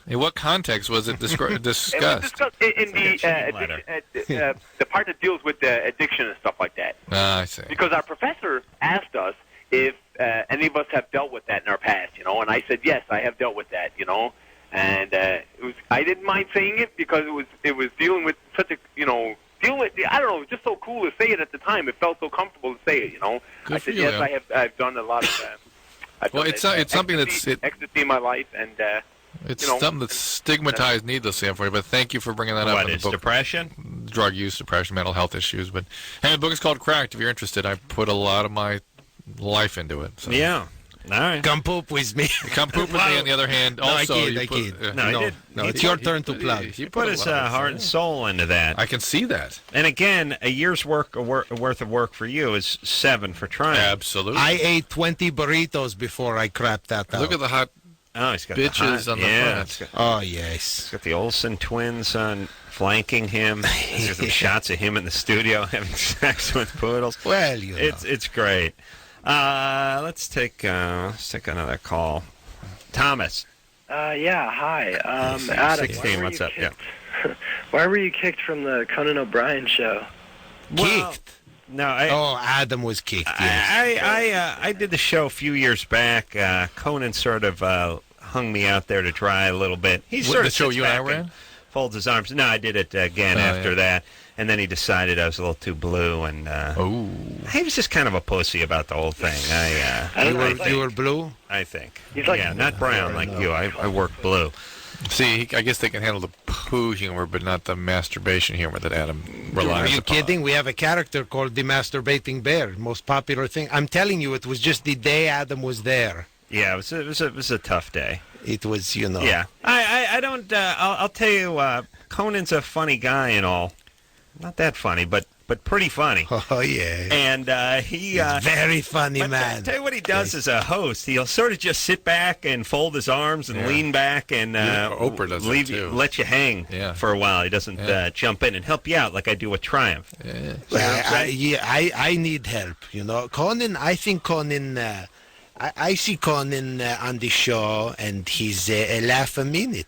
In what context was it discussed? It was discussed in the part that deals with addiction and stuff like that. I see. Because our professor asked us if any of us have dealt with that in our past, and I said, yes, I have dealt with that, and I didn't mind saying it because it was dealing with such a, dealing with, I don't know, it was just so cool to say it at the time. It felt so comfortable to say it, Good I for said, you, yes, Leo. I've done a lot of Well, it's something that's ecstasy in my life, and it's something that's stigmatized needlessly, unfortunately. But thank you for bringing that up. What in is the book. depression? Drug use, depression, mental health issues. But hey, the book is called Cracked. If you're interested, I put a lot of my life into it. So. Yeah. All right. Come poop with me. Come poop with me. On the other hand, also I kid. No, it's your turn to plug. He put his heart and soul into that. I can see that. And again, a year's worth of work for you is 7 for Triumph. Absolutely. I ate 20 burritos before I crapped that out. Look at the hot he's got bitches the on the front. Oh, yes. He's got the Olsen twins flanking him. There's some shots of him in the studio having sex with poodles. Well, it's great. Let's take another call. Thomas. Yeah, hi. Adam, 16, what's up? Yeah. why were you kicked from the Conan O'Brien show? Kicked? No, Adam was kicked. Yes. I did the show a few years back. Conan sort of hung me out there to dry a little bit. He sort the of show sits you and I back ran? folds his arms. No, I did it again after that. And then he decided I was a little too blue, and he was just kind of a pussy about the whole thing. You were blue? I think. He's like, not brown like you. I work blue. See, I guess they can handle the poo humor, but not the masturbation humor that Adam relies Are you upon. kidding? We have a character called the Masturbating Bear, most popular thing. I'm telling you, it was just the day Adam was there. Yeah, it was a tough day. It was, you know. Yeah, I don't. I'll tell you, Conan's a funny guy and all. Not that funny, but pretty funny. Oh yeah. And he very funny man. Tell you what he does as a host. He'll sort of just sit back and fold his arms and lean back and Oprah does that too. Let you hang for a while. He doesn't jump in and help you out like I do with Triumph. I need help. You know, Conan. I think Conan. I see Conan on the show, and he's a laugh a minute.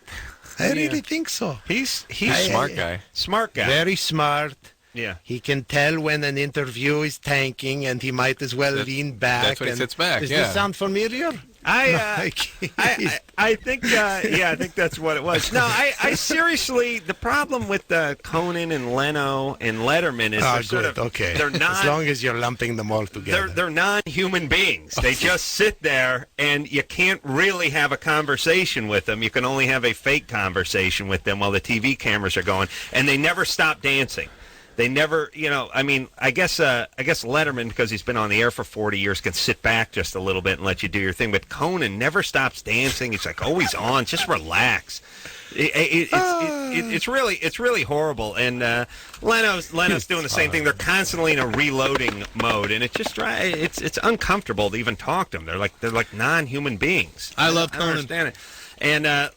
I really think so. He's a smart guy. Smart guy. Very smart. Yeah. He can tell when an interview is tanking, and he might as well lean back. That's when he sits back. Does this sound familiar? I think I think that's what it was. No, I seriously, the problem with Conan and Leno and Letterman is they're sort of okay. They're not, as long as you're lumping them all together. They're non-human beings. They just sit there, and you can't really have a conversation with them. You can only have a fake conversation with them while the TV cameras are going, and they never stop dancing. They never, I mean, I guess Letterman, because he's been on the air for 40 years, can sit back just a little bit and let you do your thing. But Conan never stops dancing. He's like always on. Just relax. It's really horrible. And Leno's doing the same thing. They're constantly in a reloading mode, and it's uncomfortable to even talk to them. They're like non-human beings. I love don't Conan. understand it. And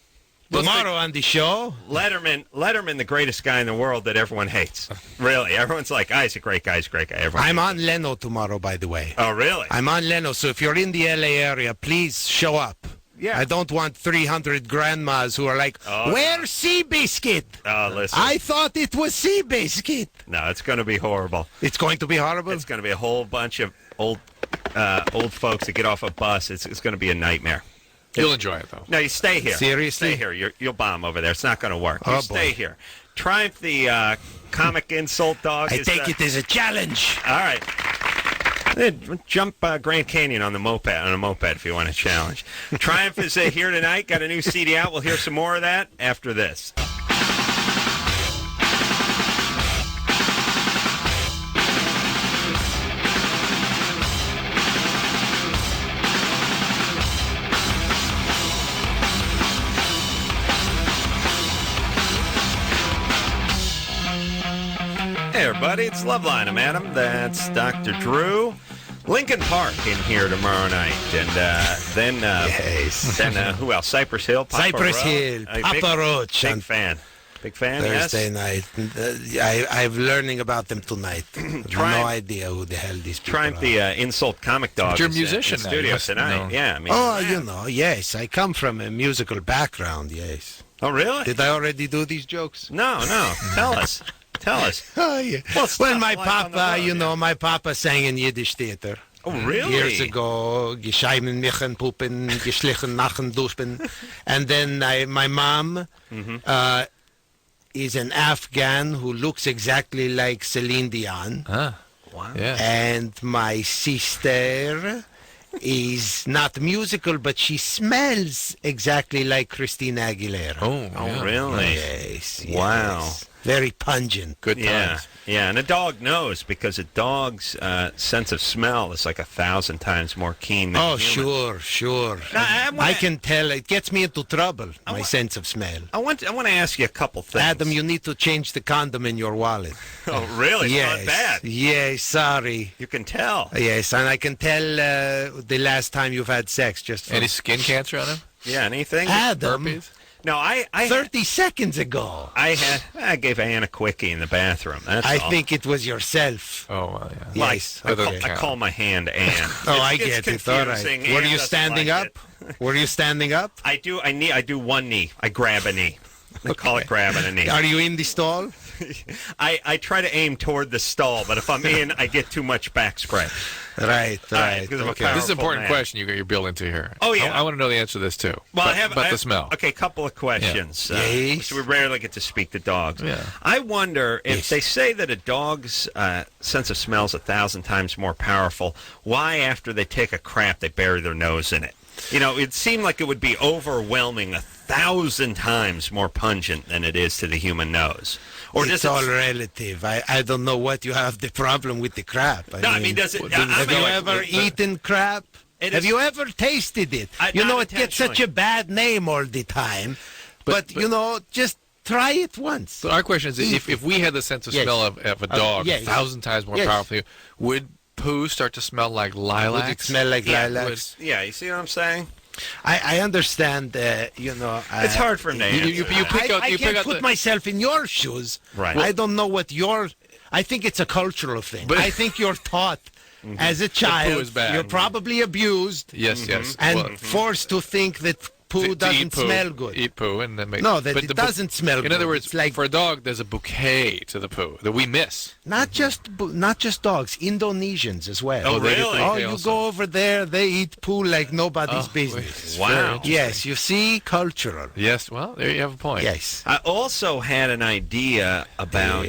tomorrow on the show, Letterman, the greatest guy in the world that everyone hates. Really, everyone's like, he's a great guy. He's a great guy. Everyone I'm on Leno tomorrow, by the way. Oh, really? I'm on Leno, so if you're in the LA area, please show up. Yeah. I don't want 300 grandmas who are like, where's Seabiscuit? Oh, listen. I thought it was Seabiscuit. No, it's going to be horrible. It's going to be horrible? It's going to be a whole bunch of old folks that get off a bus. It's going to be a nightmare. You'll enjoy it, though. No, you stay here. Seriously? Stay here. You'll bomb over there. It's not going to work. Oh, You stay here. Triumph, the comic insult dog. I take it as a challenge. All right. Jump Grand Canyon on a moped if you want a challenge. Triumph is here tonight. Got a new CD out. We'll hear some more of that after this. Hey, everybody, it's Loveline. I'm Adam. That's Dr. Drew. Lincoln Park in here tomorrow night. And then who else? Cypress Hill. Papa Cypress Roach. Hill. Papa Roach. Big fan. Big fan, Thursday yes? night. I'm learning about them tonight. I have no idea who the hell these people Triumph, are. the insult comic dog. But you're a is, musician in now. studio You must tonight. know. Yeah, I mean. Yes. I come from a musical background, yes. Oh, really? Did I already do these jokes? No. Tell us. Oh, yeah. Well, my papa, my papa sang in Yiddish theater. Oh, really? Years ago, gescheimen, michen, pupen, geschlichen, nachen, duspen. And then my mom is an Afghan who looks exactly like Celine Dion. Wow. Yeah. And my sister is not musical, but she smells exactly like Christina Aguilera. Oh, really? Yes. Wow. Very pungent. Good times. Yeah, and a dog knows because a dog's sense of smell is like 1,000 times more keen than human. Sure. Now, I can tell. It gets me into trouble, my sense of smell. I want to ask you a couple things. Adam, you need to change the condom in your wallet. Oh, really? Yes. It's not bad. Yes, sorry. You can tell. Yes, and I can tell the last time you've had sex. Just from... Any skin cancer on him? Yeah, anything? Adam. Herpes? No, I 30 seconds ago. I gave Ann a quickie in the bathroom. That's I all. think it was yourself. Oh, well, yeah. Like, Yes. I okay. call my hand Ann. Oh, I get it. All right. confusing. Were Ann you doesn't standing like up? Were you standing up? I do one knee. I grab a knee. They call it grabbing a knee. Are you in the stall? I try to aim toward the stall, but if I'm in, I get too much back spread. Right. Okay. This is an important question you're building to here. Oh, yeah. I want to know the answer to this, too. Well, about the smell. Okay, a couple of questions. Yeah. Yes. So we rarely get to speak to dogs. Yeah. I wonder if they say that a dog's sense of smell is 1,000 times more powerful, why after they take a crap they bury their nose in it? You know, it seemed like it would be overwhelming 1,000 times more pungent than it is to the human nose. Or it's all relative. I don't know what you have the problem with the crap. I mean, does it? Have you ever eaten crap? Have you ever tasted it? It gets such a bad name all the time. But just try it once. So our question is, if we had the sense of smell of a dog 1,000 times more powerfully, would poo start to smell like lilacs? Would it smell like lilacs? You see what I'm saying? I understand, it's hard for me. I can't put myself in your shoes. Right. I don't know what I think it's a cultural thing. But I think you're taught as a child, you're probably abused. Yes. And forced to think that poo doesn't smell good. Eat poo and then make... No, it doesn't smell good. In other words, for a dog, there's a bouquet to the poo that we miss. Not just dogs, Indonesians as well. Oh, really? Oh, you go over there, they eat poo like nobody's business. Wow. Yes, you see, cultural. Yes, well, there you have a point. Yes. I also had an idea about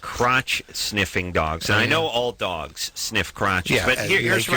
crotch sniffing dogs. And I know all dogs sniff crotches, but here's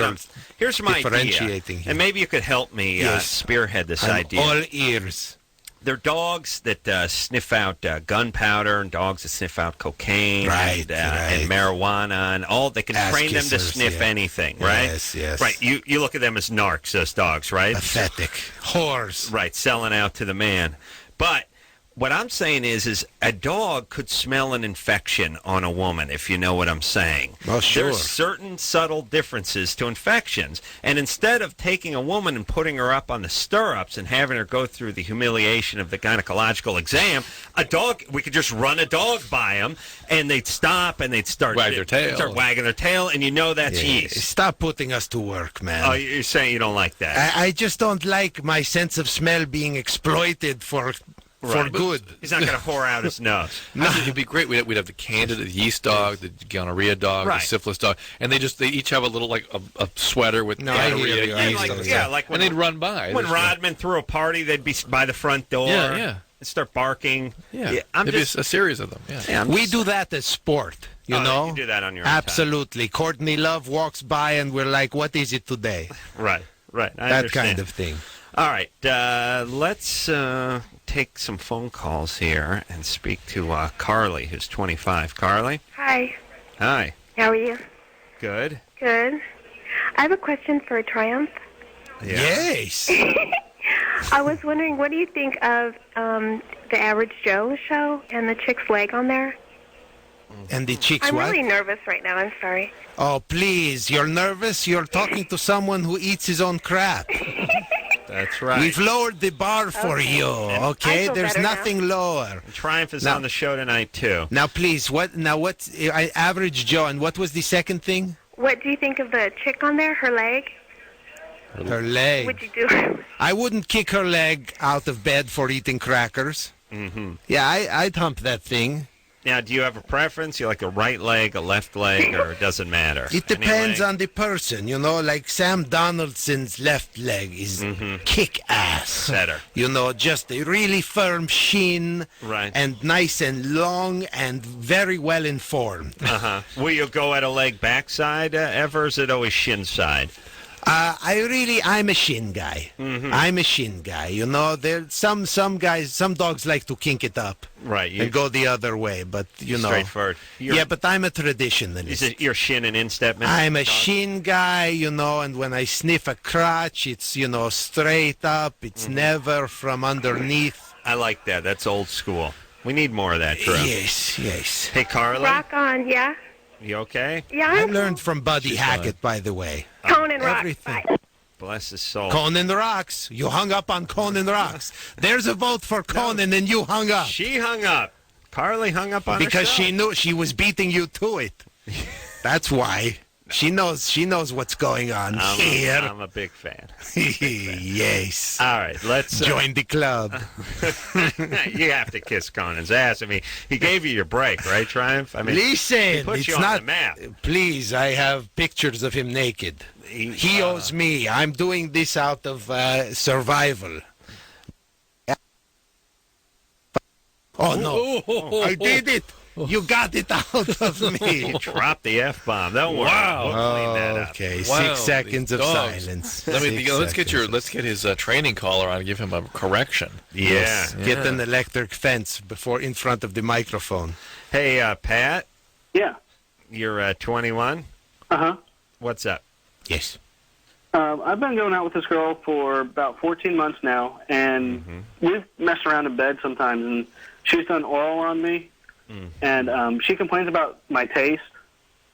my idea. And maybe you could help me spearhead this idea. All ears. They're dogs that sniff out gunpowder and dogs that sniff out cocaine and marijuana and all. They can train them to sniff anything, right? Yes. Right. You look at them as narcs, those dogs, right? Pathetic. Whores. Right. Selling out to the man. But what I'm saying is a dog could smell an infection on a woman, if you know what I'm saying. Well, sure. There's certain subtle differences to infections. And instead of taking a woman and putting her up on the stirrups and having her go through the humiliation of the gynecological exam, we could just run a dog by them, and they'd stop, and they'd start wagging their tail, and you know that's yeast. Stop putting us to work, man. Oh, you're saying you don't like that? I just don't like my sense of smell being exploited for good. He's not going to whore out his nose. No, it'd be great. We'd have the candida, the yeast dog, the gonorrhea dog, the syphilis dog, and they each have a little a sweater with gonorrhea. When they'd run by. When Rodman threw a party, they'd be by the front door. Yeah. And start barking. There'd be a series of them. Yeah. We do that as sport. You know? You do that on your Absolutely. Courtney Love walks by, and we're like, "What is it today?" Right. I that understand. kind of thing. All right. Let's take some phone calls here and speak to Carly, who's 25. Carly? Hi. Hi. How are you? Good. Good. I have a question for Triumph. Yeah. Yes. I was wondering, what do you think of the Average Joe show and the chick's leg on there? And the chick's I'm what? really nervous right now. I'm sorry. Oh, please. You're nervous? You're talking to someone who eats his own crap. That's right. We've lowered the bar for you, okay? There's nothing lower. Triumph is on the show tonight, too. Now, please, what's Average Joe, and what was the second thing? What do you think of the chick on there, her leg? Her leg. What'd you do? I wouldn't kick her leg out of bed for eating crackers. Mm-hmm. Yeah, I'd hump that thing. Now, do you have a preference? You like a right leg, a left leg, or it doesn't matter? It depends on the person, like Sam Donaldson's left leg is kick-ass. Better. Just a really firm shin, right, and nice and long and very well informed. Will you go at a leg backside ever, or is it always shin side? I'm a shin guy. Mm-hmm. I'm a shin guy. There's some dogs like to kink it up. Right. And go the other way, but Straightforward. But I'm a traditionalist. Is it your shin and instep? I'm a shin guy, and when I sniff a crotch, it's, straight up. It's never from underneath. I like that. That's old school. We need more of that, Drew. Yes. Hey, Carly? Rock on, yeah? You okay? Yeah, I learned from Buddy Hackett, by the way. Conan rocks. Everything. Bye. Bless his soul. Conan rocks. You hung up on Conan rocks. There's a vote for Conan, and you hung up. She hung up. Carly hung up on because herself. she knew she was beating you to it. That's why. She knows what's going on here. I'm a big fan. Yes. All right, let's join the club. You have to kiss Conan's ass. I mean, he gave you your break, right, Triumph? I mean, listen, he put you on the map. Please, I have pictures of him naked. He owes me. I'm doing this out of survival. Oh no! I did it. You got it out of me. You dropped the F-bomb. Don't worry. Wow. We'll clean that up. Okay, Wow, 6 seconds of dogs. silence. Let's get his training collar on and give him a correction. Yeah. Get an electric fence in front of the microphone. Hey, Pat. Yeah. You're 21. Uh-huh. What's up? Yes. I've been going out with this girl for about 14 months now, and we've messed around in bed sometimes, and she's done oral on me, and she complains about my taste,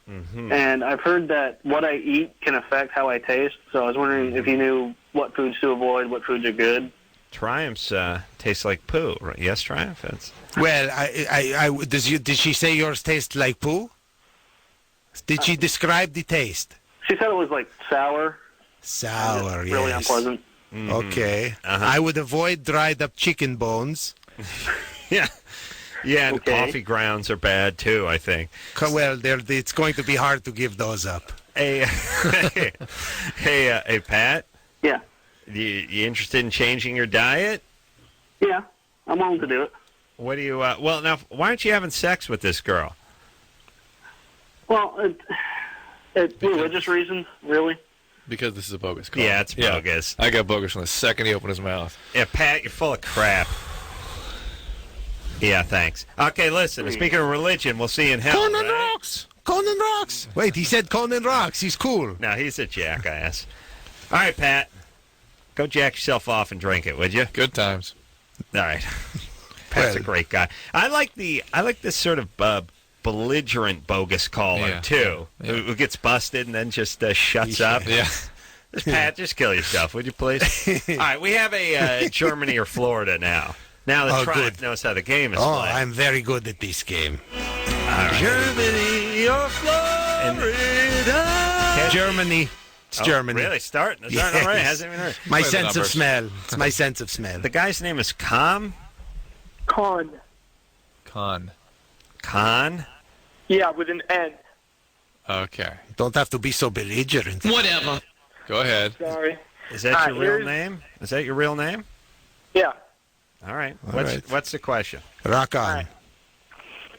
and I've heard that what I eat can affect how I taste, so I was wondering if you knew what foods to avoid, what foods are good. Triumph's tastes like poo, right? Yes, Triumph? Well, did she say yours tastes like poo? Did she describe the taste? She said it was like sour. Sour, yes. Really unpleasant. Okay. I would avoid dried up chicken bones. Yeah. Yeah, and coffee grounds are bad, too, I think. Well, it's going to be hard to give those up. Hey, hey, Pat? Yeah. You interested in changing your diet? Yeah, I'm willing to do it. What do you, well, now, why aren't you having sex with this girl? Well, religious reasons, really. Because this is a bogus call. Yeah, it's bogus. I got bogus from the second he opened his mouth. Yeah, Pat, you're full of crap. Yeah, thanks. Okay, listen, speaking of religion, we'll see you in hell. Conan rocks! Conan rocks! Wait, he said Conan rocks. He's cool. No, he's a jackass. All right, Pat. Go jack yourself off and drink it, would you? Good times. All right. Pat's a great guy. I like this sort of belligerent bogus caller, too, who gets busted and then just shuts up. Yeah. Pat, just kill yourself, would you please? All right, we have a Germany or Florida now. Now the Triumph knows how the game is played. I'm very good at this game. Right. Germany or Florida. Germany. It's Germany. Really? Starting already? Hasn't even heard. My sense of smell. It's my sense of smell. The guy's name is Con? Con. Con? Yeah, with an N. Okay. Don't have to be so belligerent. Whatever. Go ahead. Sorry. Is that your real name? Is that your real name? Yeah. All right. All What's the question? Rock on. Right.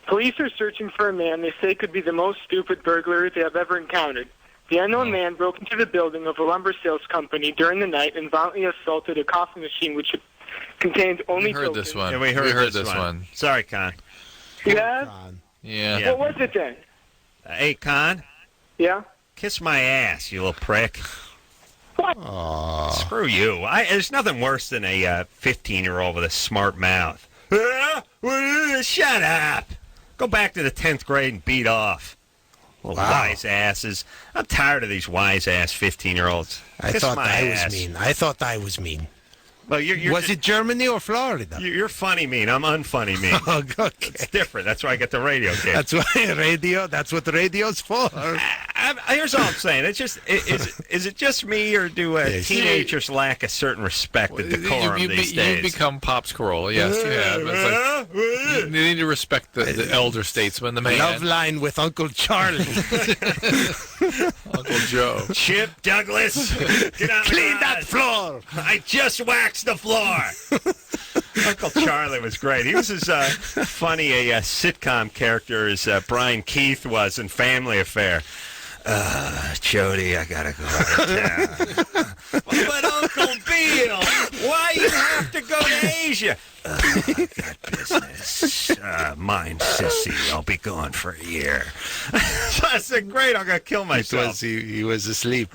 Police are searching for a man they say could be the most stupid burglar they have ever encountered. The unknown man broke into the building of a lumber sales company during the night and violently assaulted a coffee machine which contained only We heard tokens. this one. Yeah, we heard this one. Sorry, Con. You have? Yeah. What was it then? Hey, Con? Yeah? Kiss my ass, you little prick. Aww. Screw you. There's nothing worse than a 15-year-old with a smart mouth. Shut up. Go back to the 10th grade and beat off. Little wise asses. I'm tired of these wise-ass 15-year-olds. I thought I was mean. Well, was it Germany or Florida? You're funny mean. I'm unfunny mean. Okay. It's different. That's why I get the radio gig. That's what radio's for. Here's all I'm saying. It's just is it just me or do teenagers lack a certain respect and decorum these days? You become Pops Carolla. Yes, you have. It's like, you need to respect the elder statesman, the man. Loveline with Uncle Charlie. Uncle Joe. Chip Douglas, get on the Clean that floor. I just waxed the floor. Uncle Charlie was great. He was as funny a sitcom character as Brian Keith was in Family Affair. Jody, I gotta go out of town. But Uncle Bill, why you have to go to Asia? I got business. Mind sissy. I'll be gone for a year. I said, great, I'm going to kill myself. He was asleep.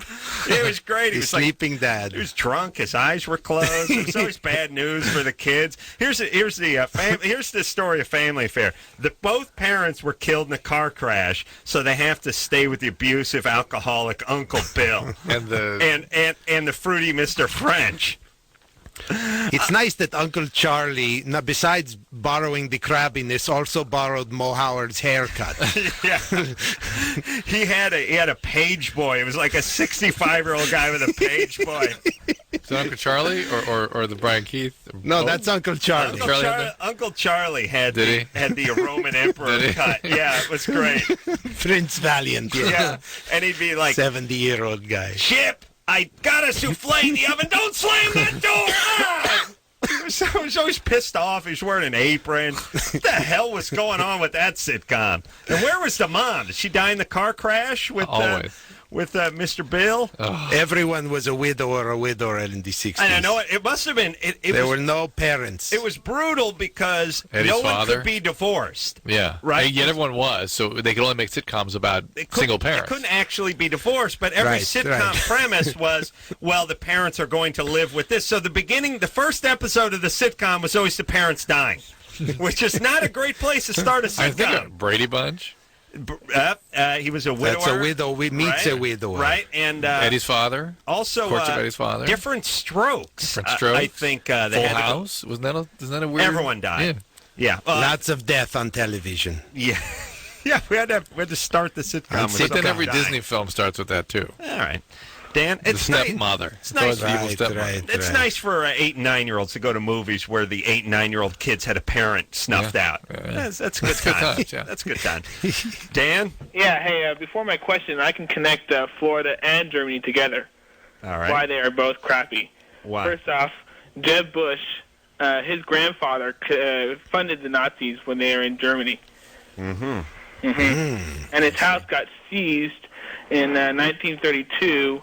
It was great. He was sleeping dad. He was drunk. His eyes were closed. It was always bad news for the kids. Here's the story of Family Affair. Both parents were killed in a car crash, so they have to stay with the abusive, alcoholic Uncle Bill and the fruity Mr. French. It's nice that Uncle Charlie, besides borrowing the crabbiness, also borrowed Mo Howard's haircut. Yeah. He had a page boy. It was like a 65-year-old guy with a page boy. Is that Uncle Charlie or the Brian Keith? No, that's Uncle Charlie. Uncle Charlie had the Roman Emperor cut. Yeah, it was great. Prince Valiant. Yeah. And he'd be like, 70-year-old guy. Chip, I got a souffle in the oven. Don't slam that door. Ah! He was always pissed off. He was wearing an apron. What the hell was going on with that sitcom? And where was the mom? Did she die in the car crash with Mr. Bill? Oh. Everyone was a widow or a widower in the 60s. I know it must have been. There were no parents. It was brutal because Eddie's no one father. could be divorced. Yeah. Right? And yet everyone was, so they could only make sitcoms about single parents. They couldn't actually be divorced, but every sitcom premise was, well, the parents are going to live with this. So the first episode of the sitcom was always the parents dying, which is not a great place to start a sitcom. I think Brady Bunch. He was a widower. That's a widow. Meets a widower. Right, and Eddie's father. Also, Courtship Eddie's father. Different Strokes. Different Strokes. I think Full House. Isn't that a weird? Everyone died. Yeah. Lots of death on television. Yeah. Yeah, we had to start the sitcom. But then every Disney film starts with that too. All right. Dan, it's the stepmother. It's nice. It's nice for 8 and 9-year-olds to go to movies where the 8 and 9-year-old kids had a parent snuffed out. Yeah. That's good time. That's good time. Dan? Yeah. Hey, before my question, I can connect Florida and Germany together. All right. Why they are both crappy. Why? First off, Jeb Bush, his grandfather funded the Nazis when they were in Germany. And his house got seized in 1932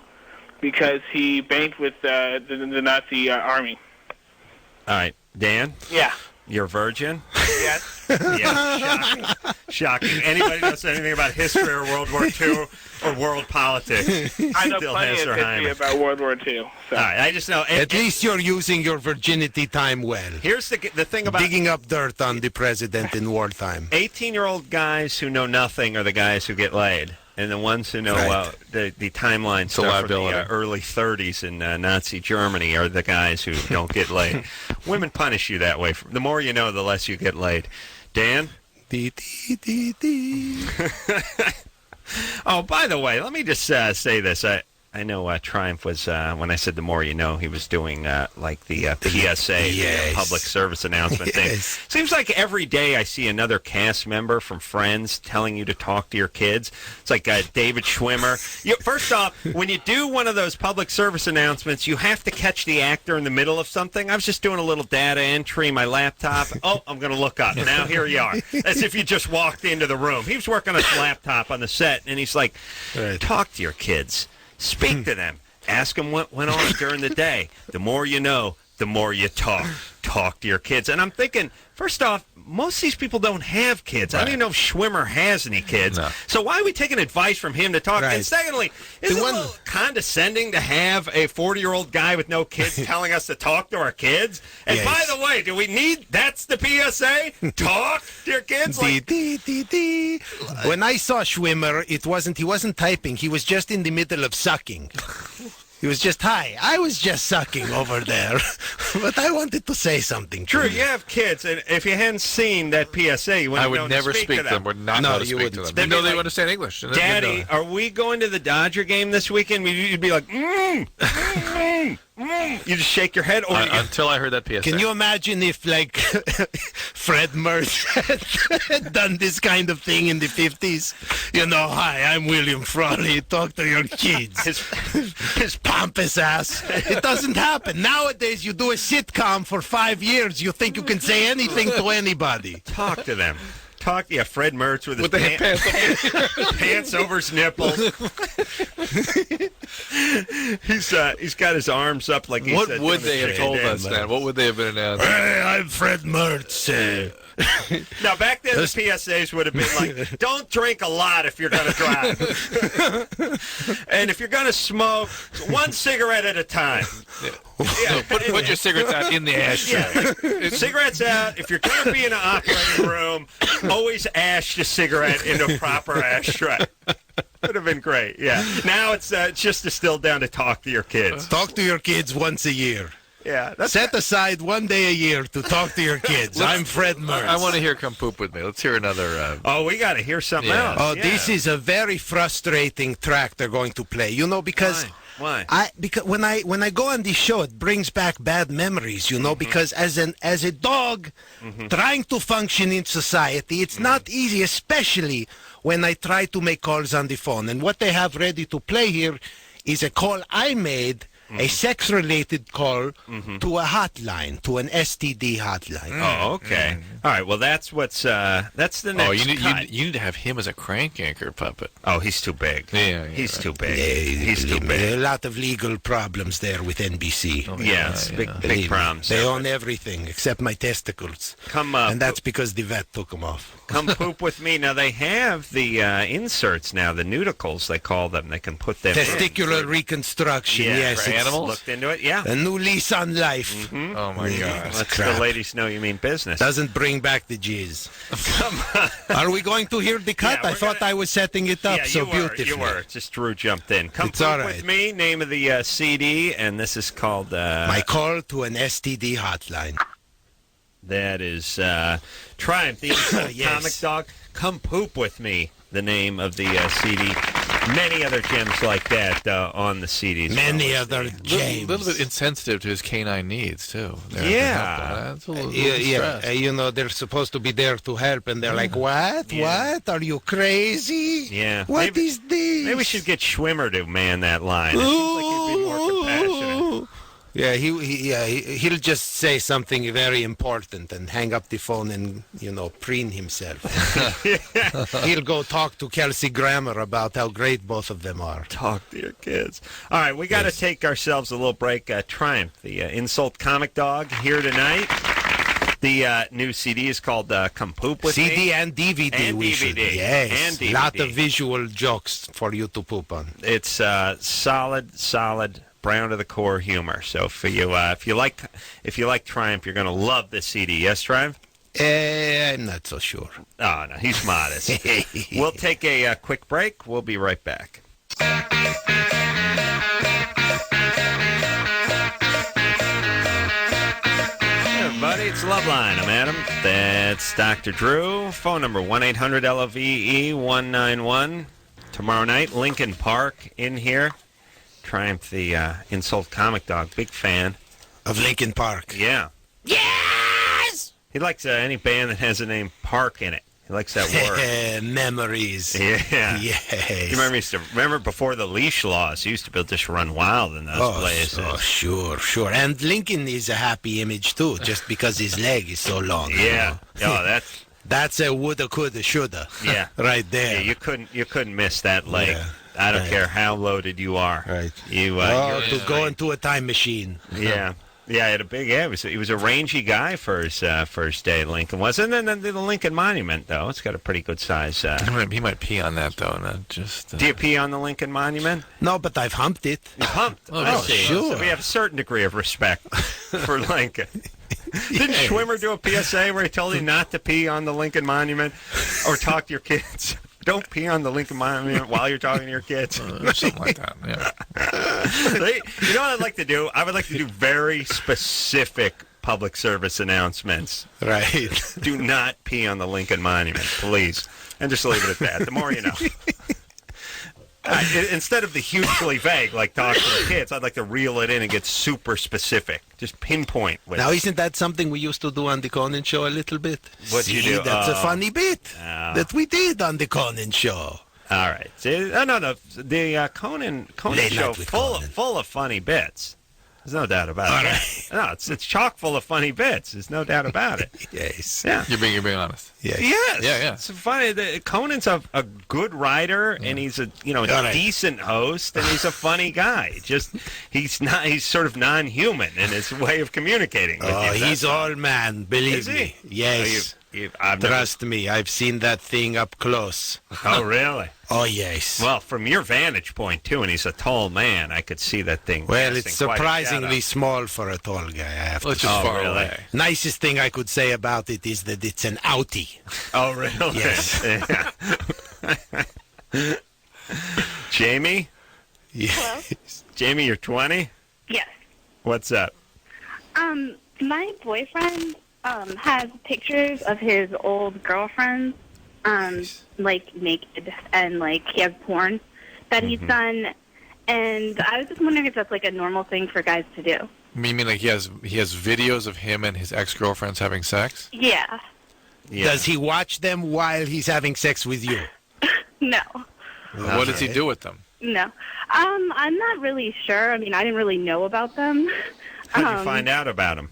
because he banked with the Nazi army. All right. Dan? Yeah. You're a virgin? Yes. Yeah, shocking. Anybody knows anything about history or World War II or world politics? I know plenty of history about World War II. So. All right, I just know. At least you're using your virginity time well. Here's the thing about digging up dirt on the president in wartime. 18-year-old guys who know nothing are the guys who get laid. And the ones who know the timeline stuff from the early 30s in Nazi Germany are the guys who don't get laid. Women punish you that way. The more you know, the less you get laid. Dan? Oh, by the way, let me just say this. I know Triumph was, when I said the more you know, he was doing like the PSA, the public service announcement thing. Seems like every day I see another cast member from Friends telling you to talk to your kids. It's like David Schwimmer. First off, when you do one of those public service announcements, you have to catch the actor in the middle of something. I was just doing a little data entry in my laptop. Oh, I'm going to look up. Now here you are. As if you just walked into the room. He was working on his laptop on the set, and he's like, talk to your kids. Speak to them. Ask them what went on during the day. The more you know, the more you talk. Talk to your kids. And I'm thinking, first off, most of these people don't have kids. I don't even know if Schwimmer has any kids. No. So why are we taking advice from him to talk? And secondly, is it a little condescending to have a 40-year-old guy with no kids telling us to talk to our kids? And by the way, do we need, that's the PSA? Talk to your kids? When I saw Schwimmer, he wasn't typing. He was just in the middle of sucking. He was just, hi, I was just sucking over there. But I wanted to say something. True, you have kids, and if you hadn't seen that PSA, you wouldn't I would never speak to them. Would not know to speak to them. They know they understand English. Daddy, are we going to the Dodger game this weekend? You'd be like, You just shake your head. Until I heard that PSA. Can you imagine if, like, Fred Mertz had done this kind of thing in the 50s? You know, hi, I'm William Frawley. Talk to your kids. His pompous ass. It doesn't happen. Nowadays, you do a sitcom for 5 years. You think you can say anything to anybody. Talk to them. Fred Mertz with his pants over his nipples. He's got his arms up like he's. What would they have told us then? What would they have been announcing? Hey, I'm Fred Mertz. Now, back then, the PSAs would have been like, don't drink a lot if you're going to drive. And if you're going to smoke, 1 cigarette at a time. Yeah. Put your cigarettes out in the ashtray. Cigarettes out. If you're going to be in an operating room, always ash the cigarette into a proper ashtray. Would have been great, yeah. Now it's just distilled down to talk to your kids. Talk to your kids once a year. Yeah. Set aside one day a year to talk to your kids. I'm Fred Mertz. I want to hear "Come Poop with Me." Let's hear another. Oh, we got to hear something else. Oh, this is a very frustrating track they're going to play. You know, because Why? Because when I go on this show, it brings back bad memories. You know, because as a dog trying to function in society, it's not easy, especially when I try to make calls on the phone. And what they have ready to play here is a call I made. A sex-related call to a hotline, to an STD hotline. Oh, okay. All right. Well, that's the next. Oh, you need to have him as a crank anchor puppet. Oh, he's too big. Yeah, he's too big. Yeah, He's too big. A lot of legal problems there with NBC. Yes, big problems. They own everything except my testicles. And that's because the vet took them off. Come poop with me. Now, they have the inserts now, the nudicles, they call them. They can put them Testicular reconstruction, yes. For animals? Looked into it, yeah. A new lease on life. Oh, my God. Let's the ladies know you mean business. Doesn't bring back the jizz. Are we going to hear the cut? I thought I was setting it up beautifully. You were. Just Drew jumped in. Come It's poop all right. with me, name of the CD, and this is called... My call to an STD hotline. That is Triumph, the comic dog. Come poop with me, the name of the CD. Many other gems like that on the CDs. Many other gems. A little bit insensitive to his canine needs, too. Yeah. That's a little You know, they're supposed to be there to help, and they're like, what? Yeah. What? Are you crazy? Yeah. What is this? Maybe we should get Schwimmer to man that line. It seems like he'd be more compassionate. Yeah, he'll just say something very important and hang up the phone and, preen himself. He'll go talk to Kelsey Grammer about how great both of them are. Talk to your kids. All right, we got to take ourselves a little break. Triumph, the insult comic dog, here tonight. The new CD is called Come Poop With Me. CD and DVD. And DVD. Yes, And DVD. lot of visual jokes for you to poop on. It's solid brown to the core humor. So if you like Triumph, you're going to love this CD. Yes, Triumph? I'm not so sure. Oh, no, he's modest. We'll take a quick break. We'll be right back. Hey, everybody, it's Loveline. I'm Adam. That's Dr. Drew. Phone number 1-800-LOVE-191. Tomorrow night, Lincoln Park in here. Triumph, the insult comic dog, big fan of Lincoln Park. Yeah. Yes! He likes any band that has the name Park in it. He likes that word. Memories. Yeah. Yes. You remember before the leash laws, he used to be able to just run wild in those places. Oh, sure. And Lincoln is a happy image, too, just because his leg is so long. Yeah. Oh, that's a woulda, coulda, shoulda. Yeah. Right there. Yeah, you couldn't miss that leg. Yeah. I don't care how loaded you are. Right. To go into a time machine. Yeah. Yeah, he had a big he was a rangy guy for his first day at Lincoln. Wasn't and then the Lincoln Monument, though. It's got a pretty good size. He might pee on that, though, not just... Do you pee on the Lincoln Monument? No, but I've humped it. You humped? Oh, sure. So we have a certain degree of respect for Lincoln. Didn't Schwimmer do a PSA where he told you not to pee on the Lincoln Monument or talk to your kids? Don't pee on the Lincoln Monument while you're talking to your kids. Something like that, yeah. You know what I'd like to do? I would like to do very specific public service announcements. Right. Do not pee on the Lincoln Monument, please. And just leave it at that. The more you know. Instead of the hugely vague, like talk to the kids, I'd like to reel it in and get super specific. Just pinpoint. Now, isn't that something we used to do on the Conan Show a little bit? What'd you do? That's a funny bit that we did on the Conan Show. All right. No. The Conan Show full of funny bits. There's no doubt about it. Right. No, it's chock full of funny bits. There's no doubt about it. Yes. Yeah. You're being honest. Yes. Yeah. It's funny. Conan's a good writer, and he's a decent host, and he's a funny guy. Just he's sort of non-human in his way of communicating with you. He's all man. Believe me. Yes. Trust me, I've seen that thing up close. Oh, really? Oh, yes. Well, from your vantage point, too, and he's a tall man, I could see that thing. Well, it's surprisingly small for a tall guy, I have to say. Just far away. Nicest thing I could say about it is that it's an outie. Oh, really? Yes. Jamie? Hello? Jamie, you're 20? Yes. What's up? My boyfriend has pictures of his old girlfriends, like naked, and like he has porn that he's done. And I was just wondering if that's like a normal thing for guys to do. You mean like he has videos of him and his ex-girlfriends having sex? Yeah. Does he watch them while he's having sex with you? No. What does he do with them? No. I'm not really sure. I mean, I didn't really know about them. How'd you find out about him?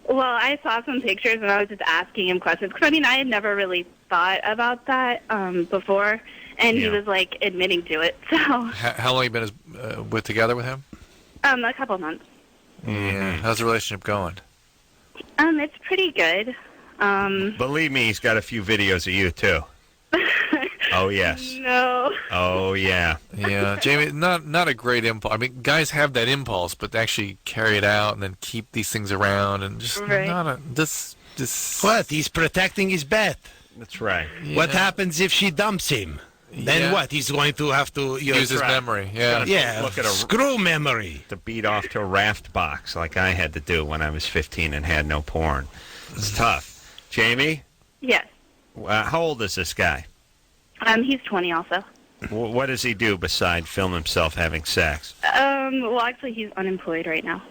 Well, I saw some pictures and I was just asking him questions. Because, I mean, I had never really thought about that before. And he was, like, admitting to it. So. How long have you been together with him? A couple months. Yeah. How's the relationship going? It's pretty good. Believe me, he's got a few videos of you, too. Oh, yes. No. Oh, yeah. Yeah, Jamie, not a great impulse. I mean, guys have that impulse, but to actually carry it out and then keep these things around and just not a... This... What? He's protecting his bet. That's right. Yeah. What happens if she dumps him? Then what? He's going to have to use his memory. Yeah. Yeah. Look at a screw memory. To beat off to a raft box like I had to do when I was 15 and had no porn. It's tough. Jamie? Yes. How old is this guy? He's 20 also. What does he do besides film himself having sex? Well, actually, he's unemployed right now.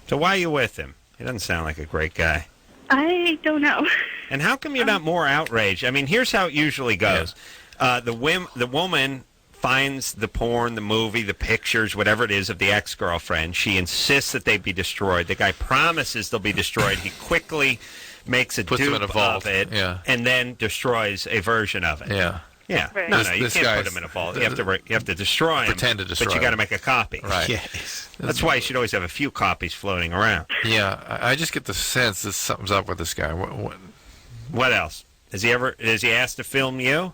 So why are you with him? He doesn't sound like a great guy. I don't know. And how come you're not more outraged? I mean, here's how it usually goes. The woman finds the porn, the movie, the pictures, whatever it is, of the ex-girlfriend. She insists that they be destroyed. The guy promises they'll be destroyed. He quickly makes a dupe of it and then destroys a version of it. Yeah. Yeah. Right. No, you can't put him in a vault. You have to destroy him. Pretend to destroy but you him. got to make a copy. Right. Yes. That's why you should always have a few copies floating around. Yeah, I just get the sense that something's up with this guy. What else? Has he asked to film you?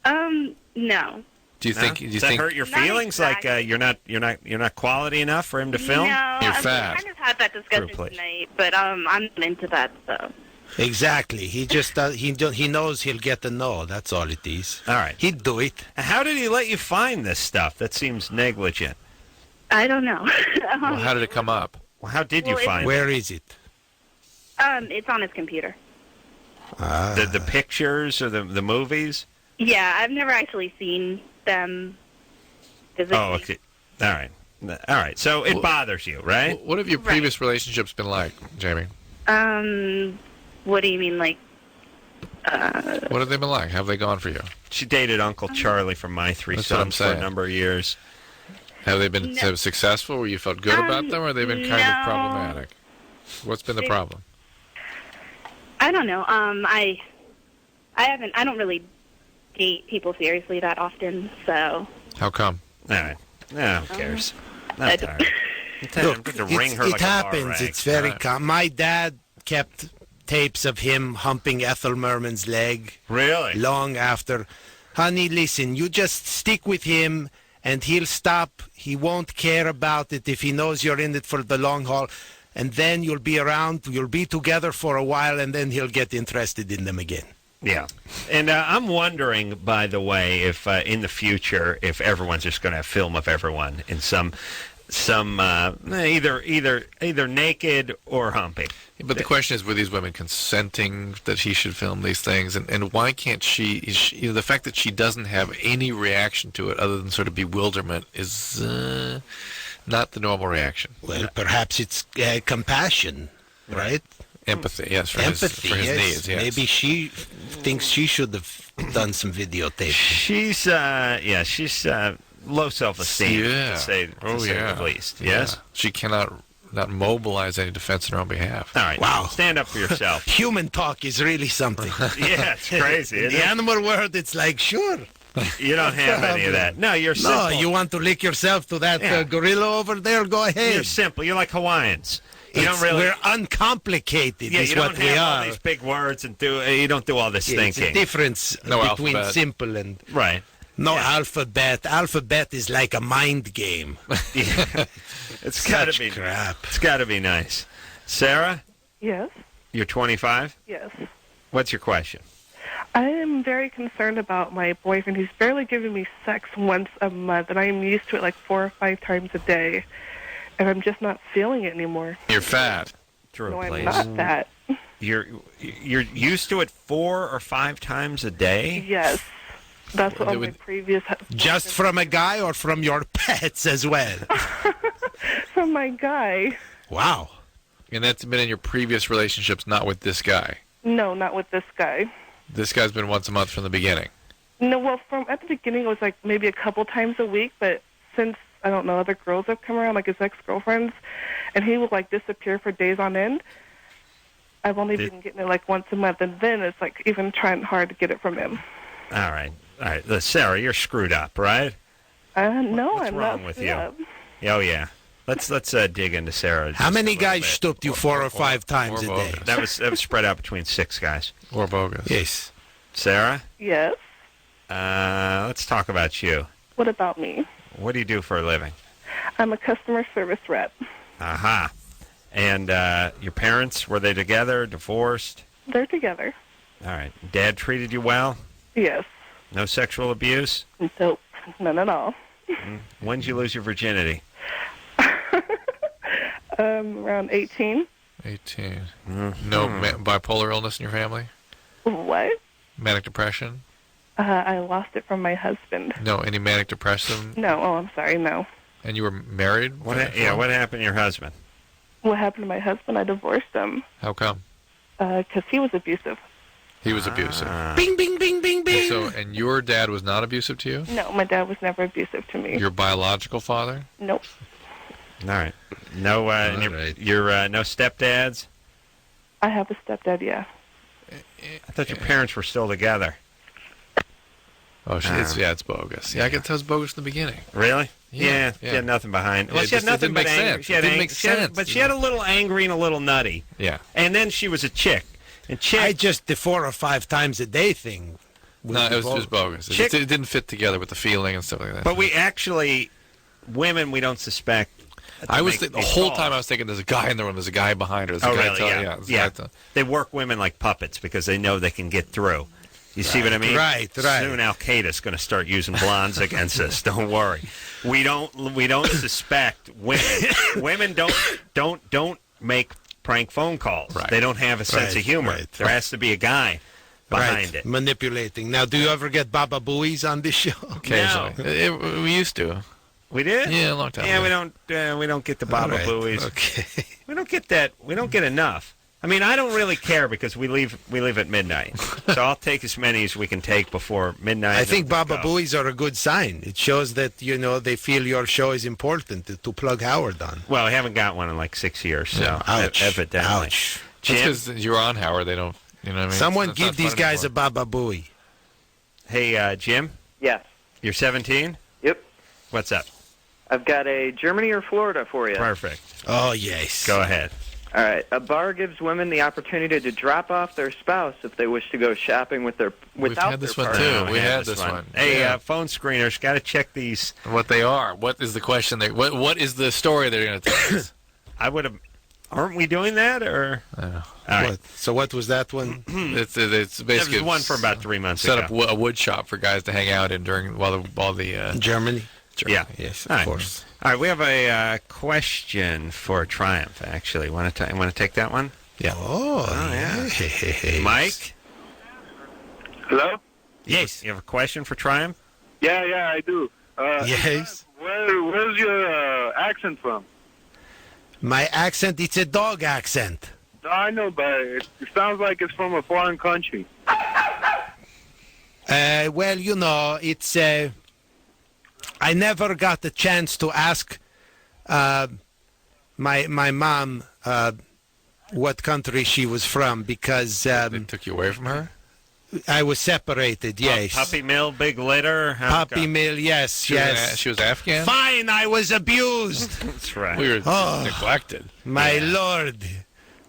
No. Do you think? Does that hurt your feelings? Exactly. Like you're not quality enough for him to film? No, You're I fat. kind of had that discussion tonight, but I'm not into that, so. Exactly. He just he knows he'll get a no. That's all it is. All right. He'd do it. How did he let you find this stuff? That seems negligent. I don't know. Well, how did it come up? Well, how did you Well, find it? Where is it? It's on his computer. The pictures or the movies? Yeah, I've never actually seen them physically. Oh, okay. All right. All right. So it bothers you, right? What have your previous relationships been like, Jamie? What do you mean, like? What have they been like? How have they gone for you? She dated Uncle Charlie from My Three That's what I'm Sons for a saying. number of years. Have they been successful where you felt good about them, or have they been kind of problematic? What's been the problem? I don't know. I don't really date people seriously that often, so. How come? All right. No, who cares? Not tired. Look, ring her it like a bar happens. rag. It's very Right. common. My dad kept tapes of him humping Ethel Merman's leg. Really? Long after. Honey, listen, you just stick with him and he'll stop. He won't care about it if he knows you're in it for the long haul. And then you'll be around, you'll be together for a while, and then he'll get interested in them again. Yeah. And I'm wondering, by the way, if in the future, if everyone's just going to have film of everyone in some either naked or humping. But the question is, were these women consenting that he should film these things? And why can't she the fact that she doesn't have any reaction to it other than sort of bewilderment is not the normal reaction. Well, perhaps it's compassion, right? Empathy, yes, for his needs. Yes. Maybe she thinks she should have done some videotaping. She's low self-esteem, to say the least. Yes? Yeah. She cannot not mobilize any defense in her own behalf. All right. Wow. Stand up for yourself. Human talk is really something. Yeah, it's crazy. In the animal world, it's like, sure. You don't have any of that. No, you're simple. No, you want to lick yourself to that gorilla over there? Go ahead. You're simple. You're like Hawaiians. We're uncomplicated. Yeah, is you don't what we have are. all these big words and you don't do all this thinking. It's a difference between alphabet. simple and right. No alphabet. Alphabet is like a mind game. It's got to be crap. It's got to be nice. Sarah, Yes. you're 25. Yes. What's your question? I am very concerned about my boyfriend. He's barely giving me sex once a month, and I am used to it like 4 or 5 times a day. and I'm just not feeling it anymore. You're fat. Drew, No, I'm please. not fat. You're used to it 4 or 5 times a day? Yes. That's what my previous husband. Just from a guy or from your pets as well? From my guy. Wow. And that's been in your previous relationships, not with this guy. No, not with this guy. This guy's been once a month from the beginning. No, well, from at the beginning it was like maybe a couple times a week, but since I don't know, other girls have come around, like his ex-girlfriends, and he will like disappear for days on end. I've only been getting it like once a month, and then it's like even trying hard to get it from him. All right. Sarah, you're screwed up, right? No, What's I'm wrong not with screwed you? up. Oh, yeah. Let's dig into Sarah. How many guys stooped you 4 or 5 times a day? That was spread out between 6 guys. Or bogus. Yes. Sarah? Yes. Let's talk about you. What about me? What do you do for a living? I'm a customer service rep. Aha. And your parents, were they together, divorced? They're together. All right. Dad treated you well? Yes. No sexual abuse? Nope. None at all. When did you lose your virginity? Around 18. 18. No bipolar illness in your family? What? Manic depression? I lost it from my husband. No, any manic depression? No. Oh, I'm sorry. No. And you were married? What happened to your husband? What happened to my husband? I divorced him. How come? Because he was abusive. He was abusive. Bing, bing, bing, bing, bing. So, and your dad was not abusive to you? No, my dad was never abusive to me. Your biological father? Nope. All right. No, your no stepdads? I have a stepdad, yeah. I thought your parents were still together. Oh, it's bogus. Yeah, I could tell it's bogus in the beginning. Really? Yeah. She had nothing behind. Well, It she had just nothing didn't but make anger. sense. She had It didn't make sense, but she had a little angry and a little nutty. Yeah. And then she was a chick. And I just the 4 or 5 times a day thing. No, it was bogus. It didn't fit together with the feeling and stuff like that. But we actually, women, we don't suspect. I was the whole time I was thinking there's a guy in the room, there's a guy behind her. There's a guy really? Yeah. They work women like puppets because they know they can get through. You see what I mean? Right. Soon Al Qaeda's going to start using blondes against us. Don't worry. We don't suspect women. Women don't make prank phone calls. Right. They don't have a sense of humor. Right. There has to be a guy behind it. Manipulating. Now, do you ever get Baba Booey's on this show? Occasionally. We used to. We did? Yeah, a long time ago. We don't get the Baba Booey's. Okay. We don't get that. We don't get enough. I mean, I don't really care because we leave at midnight. So I'll take as many as we can take before midnight. I think Baba Booey's are a good sign. It shows that, they feel your show is important to plug Howard on. Well, I haven't got one in like 6 years, so ouch. evidently. Ouch. Just because you're on Howard, they don't, you know what I mean? Someone It's give not these funny guys anymore. a Baba Booey. Hey, Jim? Yes. You're 17? Yep. What's up? I've got a Germany or Florida for you. Perfect. Oh, yes. Go ahead. All right. A bar gives women the opportunity to drop off their spouse if they wish to go shopping without We've had this their one, partner. too. We had this one. Hey, Yeah. phone screeners, got to check these. What they are. What is the question? What is the story they're going to tell us? I would have. Aren't we doing that, or? All right. So what was that one? It's basically There was one for about 3 months set ago. up a wood shop for guys to hang out in during while the Germany? Yeah. Yes, All of right. course. All right, we have a question for Triumph, actually. Want to take that one? Yeah. Oh yeah. Mike? Hello? Yes. You have a question for Triumph? Yeah, I do. Yes. Where's your accent from? My accent, it's a dog accent. I know, but it sounds like it's from a foreign country. Well, it's... I never got the chance to ask my mom what country she was from because... they took you away from her? I was separated, yes. Puppy mill, big litter? Puppy mill, yes, She was Afghan? Fine, I was abused. That's right. We were neglected. My lord.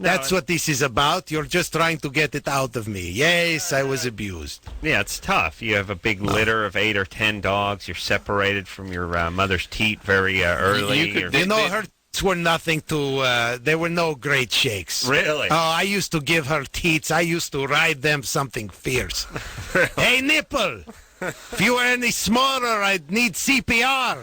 That's what this is about. You're just trying to get it out of me. Yes, I was abused. Yeah, it's tough. You have a big litter of 8 or 10 dogs. You're separated from your mother's teat very early. Her teats were nothing to... there were no great shakes. Really? Oh, I used to give her teats. I used to ride them something fierce. Hey, nipple! If you were any smaller, I'd need CPR.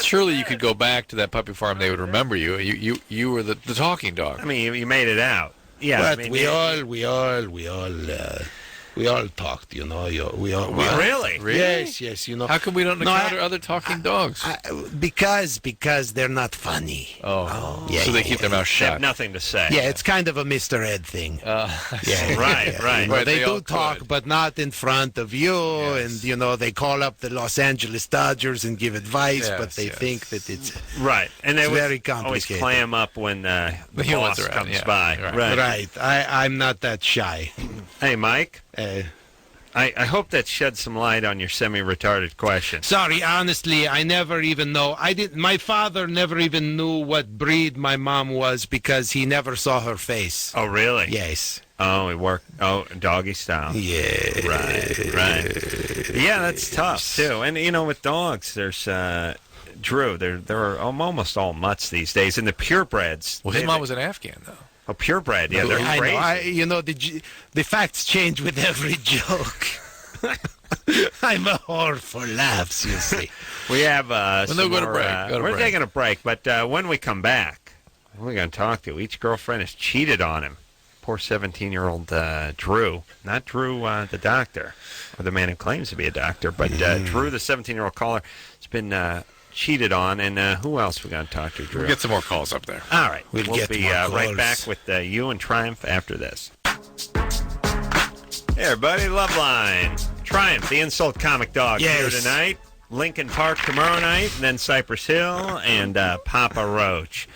Surely you could go back to that puppy farm. They would remember you. You were the talking dog. I mean, you made it out. Yeah, but I mean, we all talked, you know. Really? Yes, you know. How come we don't encounter other talking dogs? Because they're not funny. Oh. Yeah, so they keep their mouth They shut. have nothing to say. Yeah, it's kind of a Mr. Ed thing. Right. You know, they all do talk, could. but not in front of you. And, you know, they call up the Los Angeles Dodgers and give advice, but they think that it's right. And they it's would very always complicated. clam up when the humans boss around, comes yeah. by. Right. I'm not that shy. Hey, Mike. I hope that sheds some light on your semi-retarded question. Sorry, honestly, I never even know. My father never even knew what breed my mom was because he never saw her face. Oh, really? Yes. Oh, it worked. Oh, doggy style. Yeah. Right. Yeah, that's tough too. And you know, with dogs, there's Drew. They're almost all mutts these days, and the purebreds. Well, his mom was an Afghan, though. Oh, purebred. Yeah, they're I crazy. know. The facts change with every joke. I'm a whore for laughs, you see. We have they'll go to break. We're taking a break, but when we come back, we're going to talk to each girlfriend has cheated on him. Poor 17-year-old Drew. Not Drew, the doctor, or the man who claims to be a doctor, but Drew, the 17-year-old caller, has been cheated on. And who else we going to talk to, Drew? We'll get some more calls up there. All right. We'll get be more right calls. back with you and Triumph after this. Hey, everybody. Loveline. Triumph, the insult comic dog, here tonight. Lincoln Park tomorrow night, and then Cypress Hill and Papa Roach.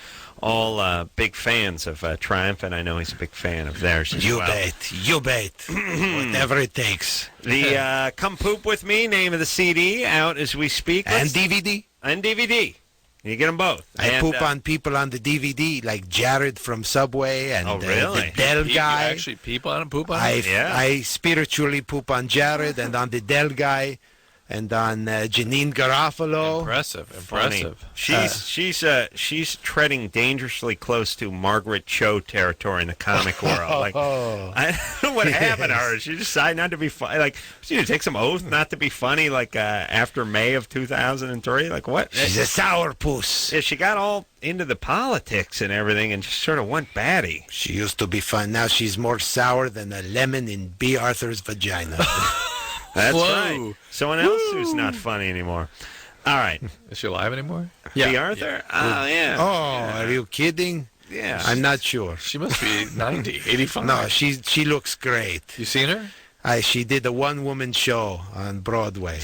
All big fans of Triumph, and I know he's a big fan of theirs as well. You bet. Whatever it takes. The Come Poop With Me, name of the CD, out as we speak. And DVD. And DVD. You get them both. I poop on people on the DVD, like Jared from Subway and really? the Dell guy. You actually poop on him? I spiritually poop on Jared and on the Dell guy and on Janine Garofalo. Impressive. She's treading dangerously close to Margaret Cho territory in the comic world. Like, I don't know what happened to her. She decided not to be funny. Like, she had to take some oath not to be funny. Like after May of 2003. Like what? She's a sourpuss. Yeah, she got all into the politics and everything, and just sort of went batty. She used to be fun. Now she's more sour than a lemon in B. Arthur's vagina. That's right. Someone else who's not funny anymore. All right. Is she alive anymore? B. Arthur? Oh, yeah. Oh, are you kidding? Yeah. I'm not sure. She must be 90, 85. No, she looks great. You seen her? She did a one-woman show on Broadway.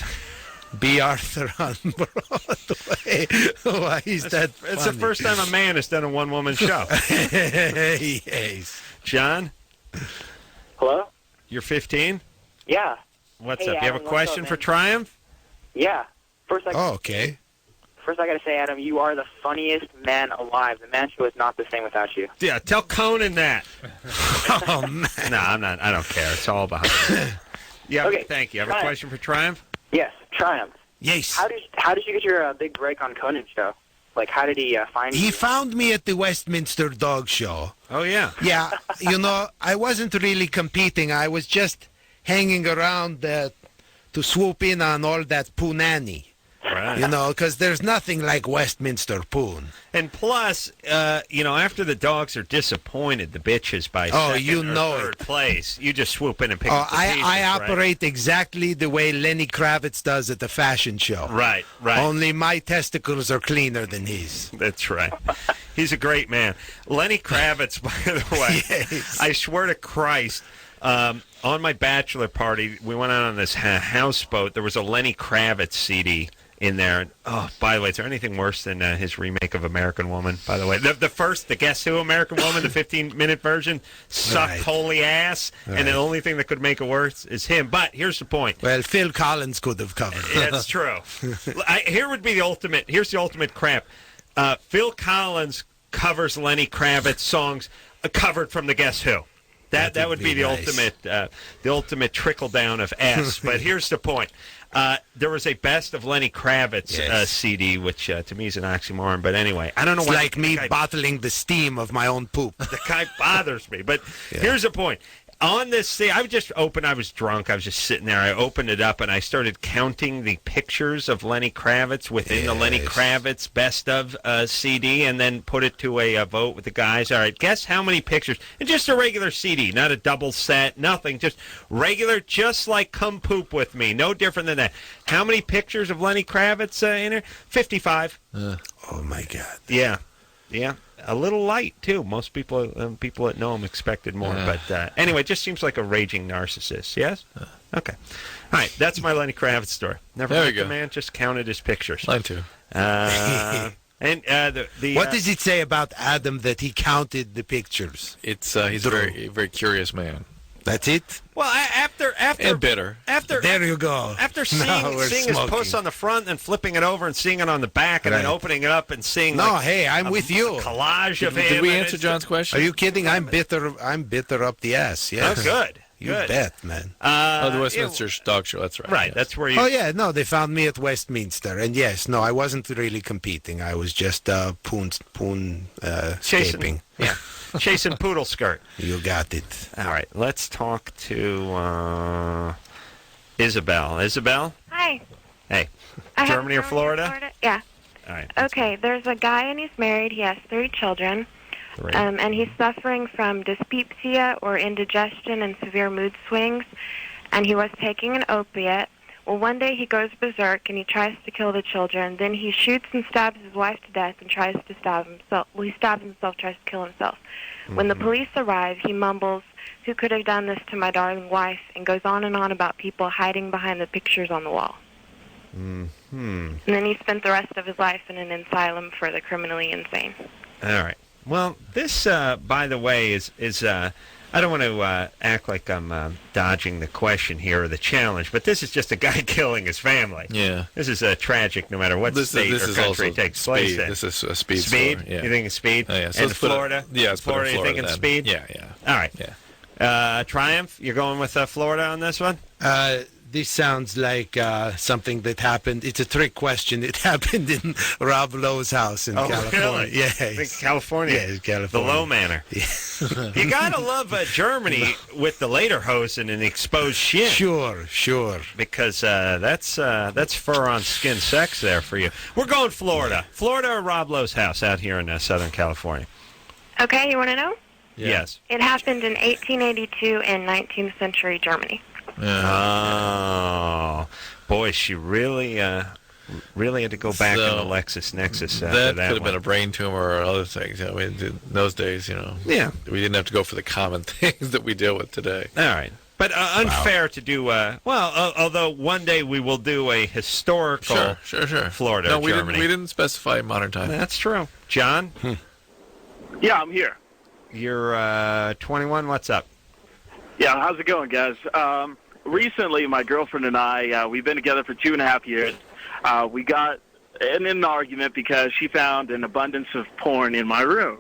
B. Arthur on Broadway. Why is that funny? It's the first time a man has done a one-woman show. Yes. John? Hello? You're 15? Yeah. What's Hey, up? You have Adam, a question what's up, for man? Triumph? Yeah. First, okay. First, I got to say, Adam, you are the funniest man alive. The Man Show is not the same without you. Yeah, tell Conan that. Oh, man. No, I'm not. I don't care. It's all behind me. Yeah, Okay, thank you. Have Triumph. a question for Triumph? Yes, Triumph. Yes. How did you get your big break on Conan's show? Like, how did he find you? He found me at the Westminster Dog Show. Oh, yeah. Yeah, I wasn't really competing. I was just hanging around to swoop in on all that punani. Right. Because there's nothing like Westminster poon. And plus, after the dogs are disappointed, the bitches by second or third place, you just swoop in and pick up the pieces, I right? operate exactly the way Lenny Kravitz does at the fashion show. Right. Only my testicles are cleaner than his. That's right. He's a great man. Lenny Kravitz, by the way, Yes. I swear to Christ, on my bachelor party, we went out on this houseboat. There was a Lenny Kravitz CD in there. Oh, by the way, is there anything worse than his remake of American Woman, by the way? The Guess Who American Woman, the 15-minute version, sucked holy ass, and the only thing that could make it worse is him. But here's the point. Well, Phil Collins could have covered it. That's true. Here's the ultimate crap. Phil Collins covers Lenny Kravitz songs covered from the Guess Who. That would be the nice. ultimate trickle down of S. But here's the point. There was a best of Lenny Kravitz CD, which to me is an oxymoron. But anyway, I don't know It's why. like me bottling the steam of my own poop. The guy bothers me. But here's the point. on this thing, I was drunk. I was just sitting there. I opened it up, and I started counting the pictures of Lenny Kravitz within the Lenny Kravitz Best of CD, and then put it to a vote with the guys. All right, guess how many pictures? And just a regular CD, not a double set, nothing. Just regular, just like Come Poop With Me. No different than that. How many pictures of Lenny Kravitz in there? 55. Oh, my God. Yeah. A little light, too. Most people that know him expected more. But anyway, it just seems like a raging narcissist. Yes? Okay. All right, that's my Lenny Kravitz story. Never met the man, just counted his pictures. Mine too. And what does it say about Adam that he counted the pictures? It's he's a very, very curious man. That's it? Well, after and bitter. There you go. After seeing his post on the front and flipping it over and seeing it on the back and then opening it up and seeing I'm with you. Collage of him. Did we answer John's question? Are you kidding? I'm bitter up the ass. Yes. Oh, good. You bet, man. The Westminster Dog Show. That's right. Right. That's where you. Oh yeah, no, they found me at Westminster, and yes, no, I wasn't really competing. I was just poon escaping. Yeah. Chasing poodle skirt. You got it. All right, let's talk to Isabel. Isabel? Hi. Hey. Germany or Florida? Yeah. All right. Okay, there's a guy and he's married. He has 3 children. And he's suffering from dyspepsia or indigestion and severe mood swings. And he was taking an opiate. Well, one day he goes berserk and he tries to kill the children. Then he shoots and stabs his wife to death and tries to stab himself. Well, he stabs himself, tries to kill himself. When the police arrive, he mumbles, "Who could have done this to my darling wife?" and goes on and on about people hiding behind the pictures on the wall. And then he spent the rest of his life in an asylum for the criminally insane. All right. Well, this, by the way, is I don't want to act like I'm dodging the question here or the challenge, but this is just a guy killing his family. Yeah. This is tragic no matter what state or country it takes place in. This is a speed Speed? story, yeah. You think it's speed? Oh, yeah. So and let's put Florida? let's put Florida, you Florida thinking then. speed? Yeah. All right. Yeah. Triumph, you're going with Florida on this one? This sounds like something that happened. It's a trick question. It happened in Rob Lowe's house in California. Really? Yeah, I think California. Yeah, it's California. The Lowe Manor. Yeah. You gotta love Germany with the lederhosen and the exposed shin. Sure. Because that's fur on skin sex there for you. We're going Florida. Yeah. Florida or Rob Lowe's house out here in Southern California. Okay, you want to know? Yeah. Yes. It happened in 1882 in 19th century Germany. Oh, boy, she really had to go back in the LexisNexis. That could have one. been a brain tumor or other things. I mean, in those days, Yeah. we didn't have to go for the common things that we deal with today. All right. But unfair to do, although one day we will do a historical Sure. Florida, no, Germany. We didn't specify modern time. That's true. John? Yeah, I'm here. You're 21. What's up? Yeah, how's it going, guys? Recently, my girlfriend and I, we've been together for 2.5 years. We got in an argument because she found an abundance of porn in my room.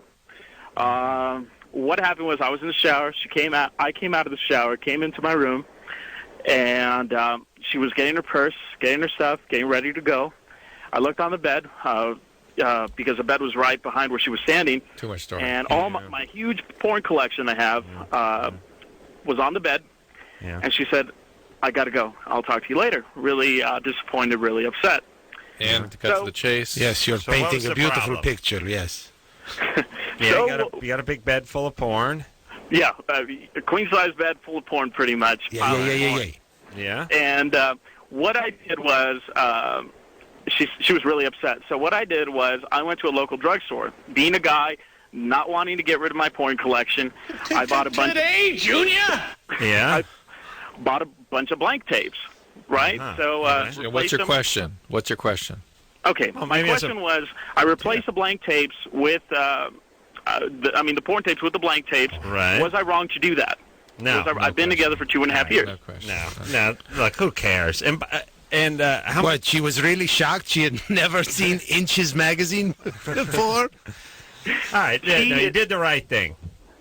What happened was I was in the shower. I came out of the shower, came into my room, and she was getting her purse, getting her stuff, getting ready to go. I looked on the bed because the bed was right behind where she was standing. Too much story. And all my huge porn collection I have was on the bed. Yeah. And she said, "I got to go. I'll talk to you later." Really disappointed, really upset. And to cut to the chase. Yes, you're So what was painting a the beautiful problem? picture, yes. Yeah, you got a big bed full of porn. Yeah, a queen-size bed full of porn, pretty much. Yeah. And what I did was, she was really upset. So what I did was I went to a local drugstore. Being a guy, not wanting to get rid of my porn collection, I bought a bunch. Today, Junior. Yeah. I bought a bunch of blank tapes, right? So what's your them. question? What's your question? Okay, my question was, I replaced the blank tapes with, the porn tapes with the blank tapes. Right. Was I wrong to do that? No. I've been together for 2.5 years. No question. No. Look, who cares? And how What, she was really shocked? She had never seen Inches magazine before? All right, you did the right thing.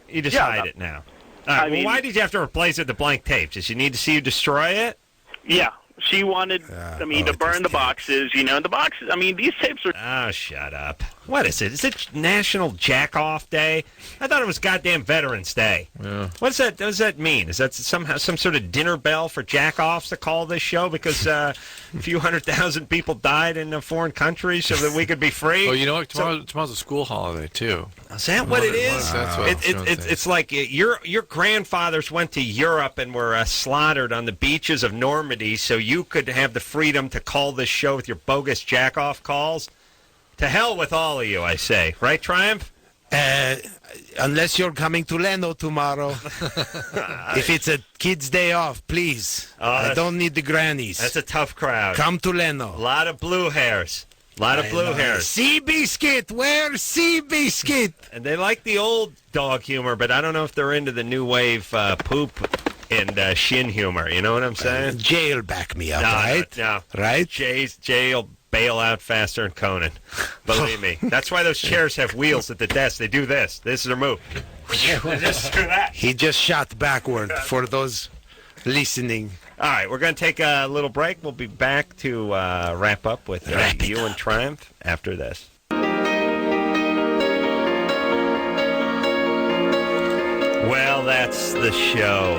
You just hide it now. All right, why did you have to replace it with the blank tapes? Did she need to see you destroy it? Yeah. She wanted, to burn the boxes, and the boxes, these tapes are... Oh, shut up. What is it? Is it National Jack-Off Day? I thought it was goddamn Veterans Day. Yeah. What does that mean? Is that somehow some sort of dinner bell for jack-offs to call this show because a few 100,000 people died in foreign countries so that we could be free? Oh, you know what? Tomorrow's a school holiday, too. Is that what it is? That's what it's like your grandfathers went to Europe and were slaughtered on the beaches of Normandy so you could have the freedom to call this show with your bogus jack-off calls? To hell with all of you, I say. Right, Triumph? Unless you're coming to Leno tomorrow. If it's a kid's day off, please. I don't need the grannies. That's a tough crowd. Come to Leno. A lot of blue hairs. Seabiscuit, where's Seabiscuit? And they like the old dog humor, but I don't know if they're into the new wave poop and shin humor. You know what I'm saying? Jay'll back me up, right? No. Right? Jay'll bail out faster than Conan. Believe me. That's why those chairs have wheels at the desk. They do this. This is their move. They just do that. He just shot backward for those listening. All right, we're going to take a little break. We'll be back to wrap up with you and Triumph after this. Well, that's the show.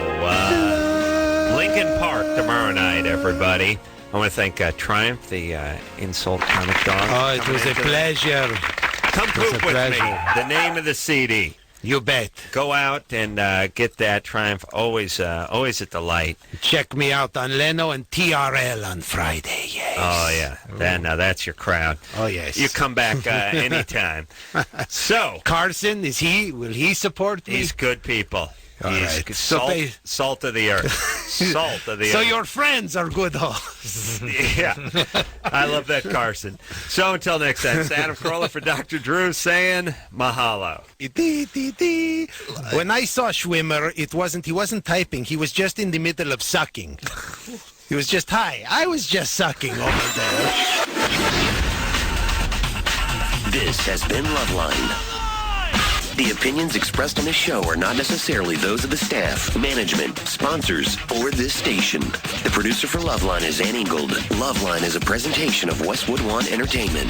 Lincoln Park tomorrow night, everybody. I want to thank Triumph, the insult comic dog. Oh, it was a pleasure. Come poop with me. The name of the CD. You bet. Go out and get that Triumph. Always a delight. Check me out on Leno and TRL on Friday. Yes. Oh yeah. Now that's your crowd. Oh yes. You come back anytime. So Carson, will he support me? He's good people. All He's right. salt of the earth. Salt of the earth. So your friends are good Yeah. I love that, Carson. So until next time, it's Adam Carolla for Dr. Drew saying mahalo. When I saw Schwimmer, he wasn't typing. He was just in the middle of sucking. He was just, hi, I was just sucking over there. This has been Loveline. The opinions expressed on this show are not necessarily those of the staff, management, sponsors, or this station. The producer for Loveline is Ann Ingold. Loveline is a presentation of Westwood One Entertainment.